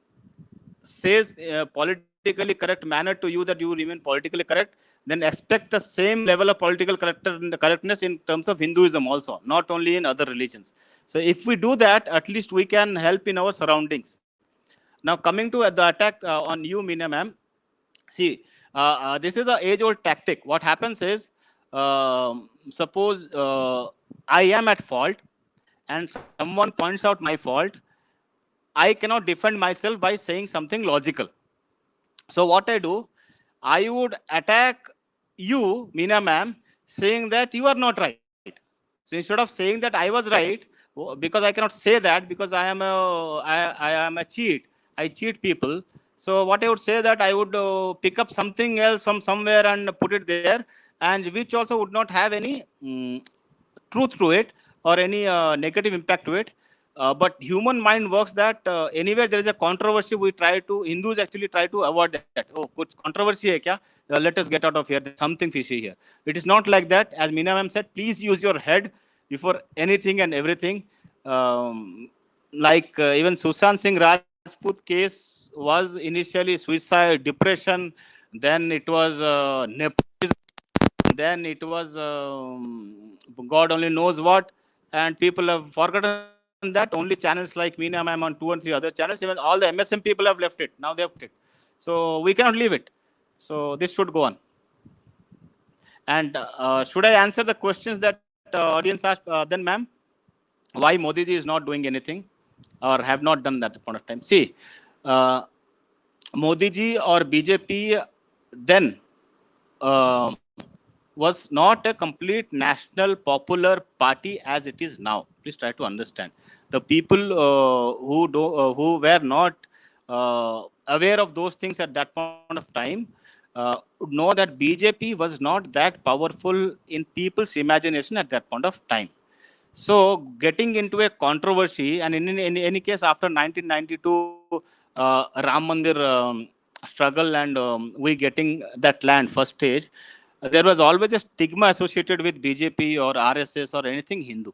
says politically correct manner to you that you remain politically correct, then expect the same level of political correctness in terms of Hinduism also, not only in other religions. So if we do that, at least we can help in our surroundings. Now, coming to the attack on you, Meena ma'am, see, this is an age-old tactic. What happens is, suppose I am at fault and someone points out my fault, I cannot defend myself by saying something logical. So what I do, I would attack you, Meena ma'am, saying that you are not right. So instead of saying that I was right, because I cannot say that because I am a cheat. I cheat people. So what I would say that I would pick up something else from somewhere and put it there, and which also would not have any truth to it or any negative impact to it. But human mind works that anywhere there is a controversy, Hindus actually try to avoid that. Oh, kuch controversy hai kya? Let us get out of here. There's something fishy here. It is not like that. As Meena ma'am said, please use your head before anything and everything. Like even Sushant Singh Rajput case was initially suicide, depression, then it was nepotism, then it was God only knows what, and people have forgotten that. Only channels like Meena ma'am on 2 and 3 other channels, even all the MSM people have left it. Now they have put it. So we cannot leave it. So this should go on. And should I answer the questions that audience asked then, ma'am? Why Modi ji is not doing anything or have not done that point of time? See, uh, Modi ji or BJP then was not a complete national popular party as it is now. Please try to understand. The people who were not aware of those things at that point of time would know that BJP was not that powerful in people's imagination at that point of time. So getting into a controversy, and in any case, after 1992 Ram Mandir struggle and we getting that land first stage, there was always a stigma associated with BJP or RSS or anything Hindu.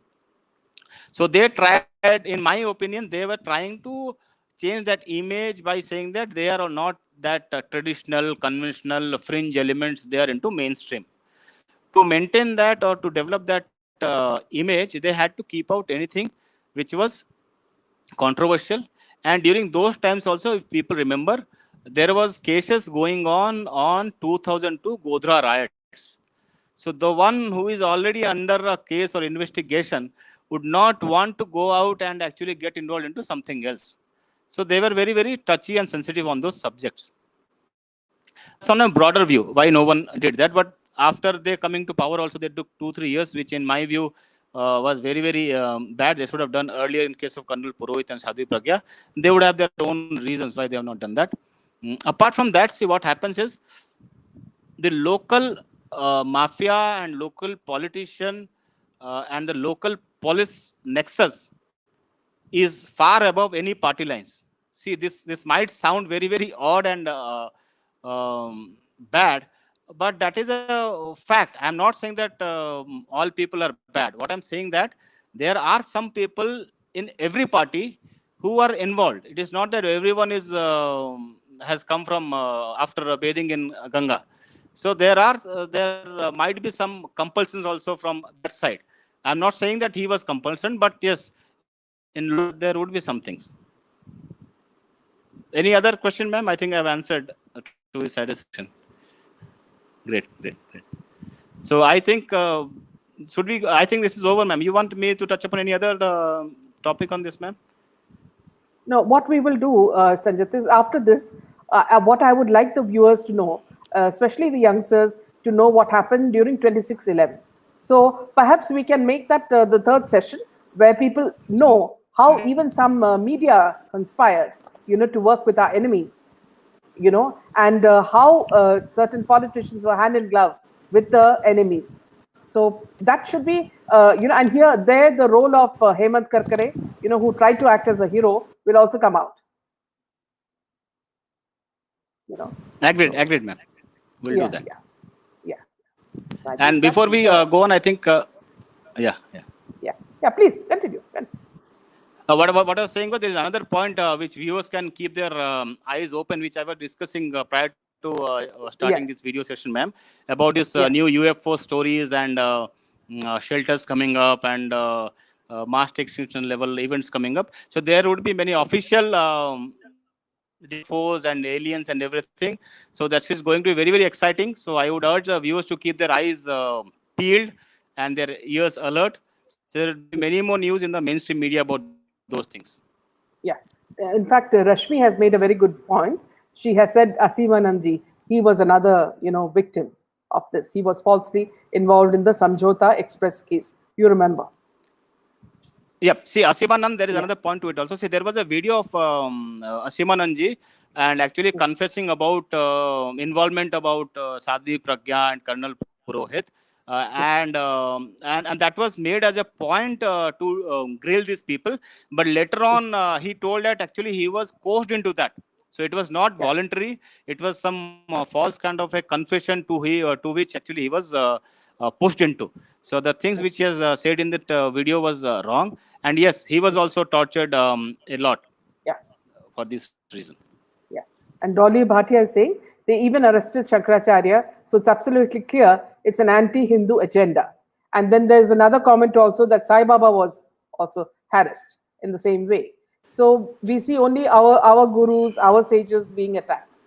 So they tried, in my opinion, they were trying to change that image by saying that they are not that traditional, conventional, fringe elements. They are into mainstream. To maintain that or to develop that image, they had to keep out anything which was controversial. And during those times also, if people remember, there was cases going on 2002 Godhra riots. So the one who is already under a case or investigation would not want to go out and actually get involved into something else. So they were very, very touchy and sensitive on those subjects. That's on a broader view, why no one did that. But after they coming to power also, they took 2-3 years, which in my view was very, very bad. They should have done earlier in case of Colonel Purohit and Sadhvi Pragya. They would have their own reasons why they have not done that. Apart from that, see what happens is the local mafia and local politician and the local police nexus is far above any party lines. See, this might sound very, very odd and bad, but that is a fact. I'm not saying that all people are bad. What I'm saying that there are some people in every party who are involved. It is not that everyone is has come from after bathing in Ganga. So there might be some compulsions also from that side. I'm not saying that he was compulsion, but yes, in local there would be some things. Any other question, ma'am? I think I've answered to his satisfaction. Great, great, great. So I think should we? I think this is over, ma'am. You want me to touch upon any other topic on this, ma'am? No, what we will do, Sanjit, is after this, what I would like the viewers to know, especially the youngsters, to know what happened during 26/11. So perhaps we can make that the third session where people know how even some media conspired, to work with our enemies, and how certain politicians were hand in glove with the enemies. So that should be, and here, there, the role of Hemant Karkare, who tried to act as a hero, will also come out. Agreed, So agreed, ma'am. We'll do yeah, that. yeah, yeah. So I think And that before is we the go on, I think, yeah, yeah. yeah, yeah. Please continue. What I was saying was there is another point which viewers can keep their eyes open, which I was discussing prior to starting Yeah, this video session, ma'am, about this yeah, new UFO stories and shelters coming up and mass extinction level events coming up. So there would be many official UFOs and aliens and everything. So that is going to be very, very exciting. So I would urge viewers to keep their eyes peeled and their ears alert. So there will be many more news in the mainstream media about those things. yeah. In fact, Rashmi has made a very good point. She has said Asimanandji, he was another, victim of this. He was falsely involved in the Samjhota Express case. You remember? Yep. See, Asimanand, there is Yeah, another point to it also. See, there was a video of Asimanandji and actually confessing about involvement about Sadhvi Pragya and Colonel Purohit. yeah, And that was made as a point to grill these people. But later on, he told that actually he was coerced into that. So it was not yeah, voluntary. It was some false kind of a confession to which actually he was pushed into. So the things which he has said in that video was wrong. And yes, he was also tortured a lot yeah, for this reason. yeah. And Dolly Bhatia is saying they even arrested Shankaracharya, so it's absolutely clear it's an anti-Hindu agenda. And then there's another comment also that Sai Baba was also harassed in the same way. So we see only our gurus, our sages being attacked.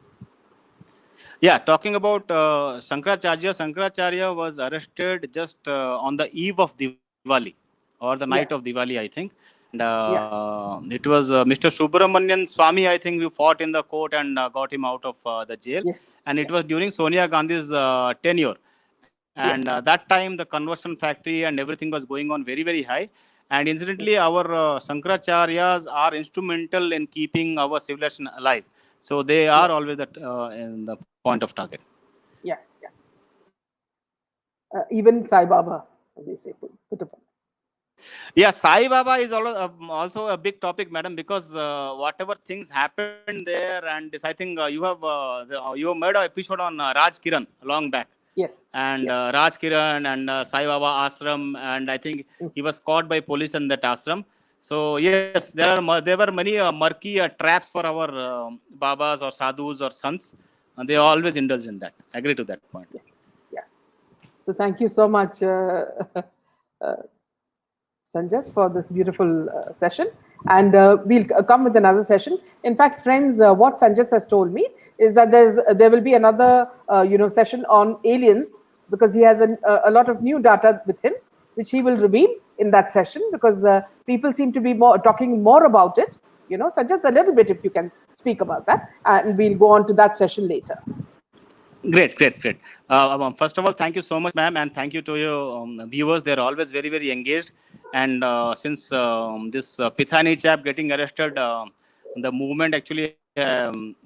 Yeah, talking about Shankaracharya was arrested just on the eve of Diwali or the night of Yeah, Diwali, I think. And yeah, it was Mr. Subramanian Swamy, I think, we fought in the court and got him out of the jail. yes, And it yeah, was during Sonia Gandhi's tenure. And yeah, that time, the conversion factory and everything was going on very, very high. And incidentally, our Shankaracharyas are instrumental in keeping our civilization alive. So they are yes, always in the point of target. yeah, yeah. Even Sai Baba, they say, put upon. Yeah, Sai Baba is also a big topic, madam, because whatever things happened there, and this, I think you have made an episode on Raj Kiran long back, Yes, and yes, Raj Kiran and Sai Baba ashram, and I think mm, he was caught by police in that ashram. So yes, there were many murky traps for our babas or sadhus or sons, and they always indulge in that. I agree to that point. yeah, yeah. So thank you so much, uh, Sanjat, for this beautiful session. And we'll come with another session. In fact, friends, what Sanjat has told me is that there will be another session on aliens because he has a lot of new data with him, which he will reveal in that session because people seem to be talking more about it. Sanjat, a little bit if you can speak about that, and we'll go on to that session later. Great, great, great. First of all, thank you so much, ma'am, and thank you to your viewers. They're always very, very engaged. And since this Pithani chap getting arrested, the movement actually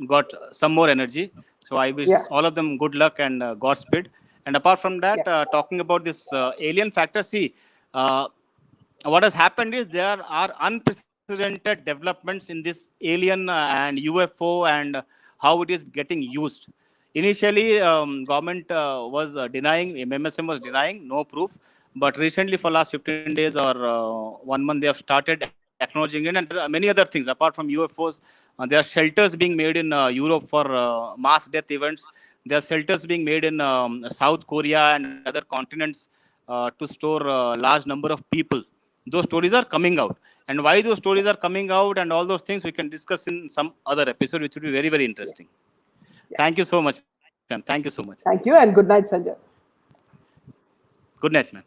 got some more energy. So I wish Yeah, all of them good luck and Godspeed. And apart from that, yeah, talking about this alien factor, see, uh, what has happened is there are unprecedented developments in this alien and UFO and how it is getting used. Initially, government was denying, MMSM was denying, no proof. But recently, for last 15 days or 1 month, they have started acknowledging it, and there are many other things apart from UFOs. There are shelters being made in Europe for mass death events. There are shelters being made in South Korea and other continents to store a large number of people. Those stories are coming out, and why those yeah, stories are coming out and all those things we can discuss in some other episode, which would be very, very yeah, interesting. yeah. Thank you so much, ma'am. Thank you so much. Thank you and good night, Sanjat. Good night, ma'am.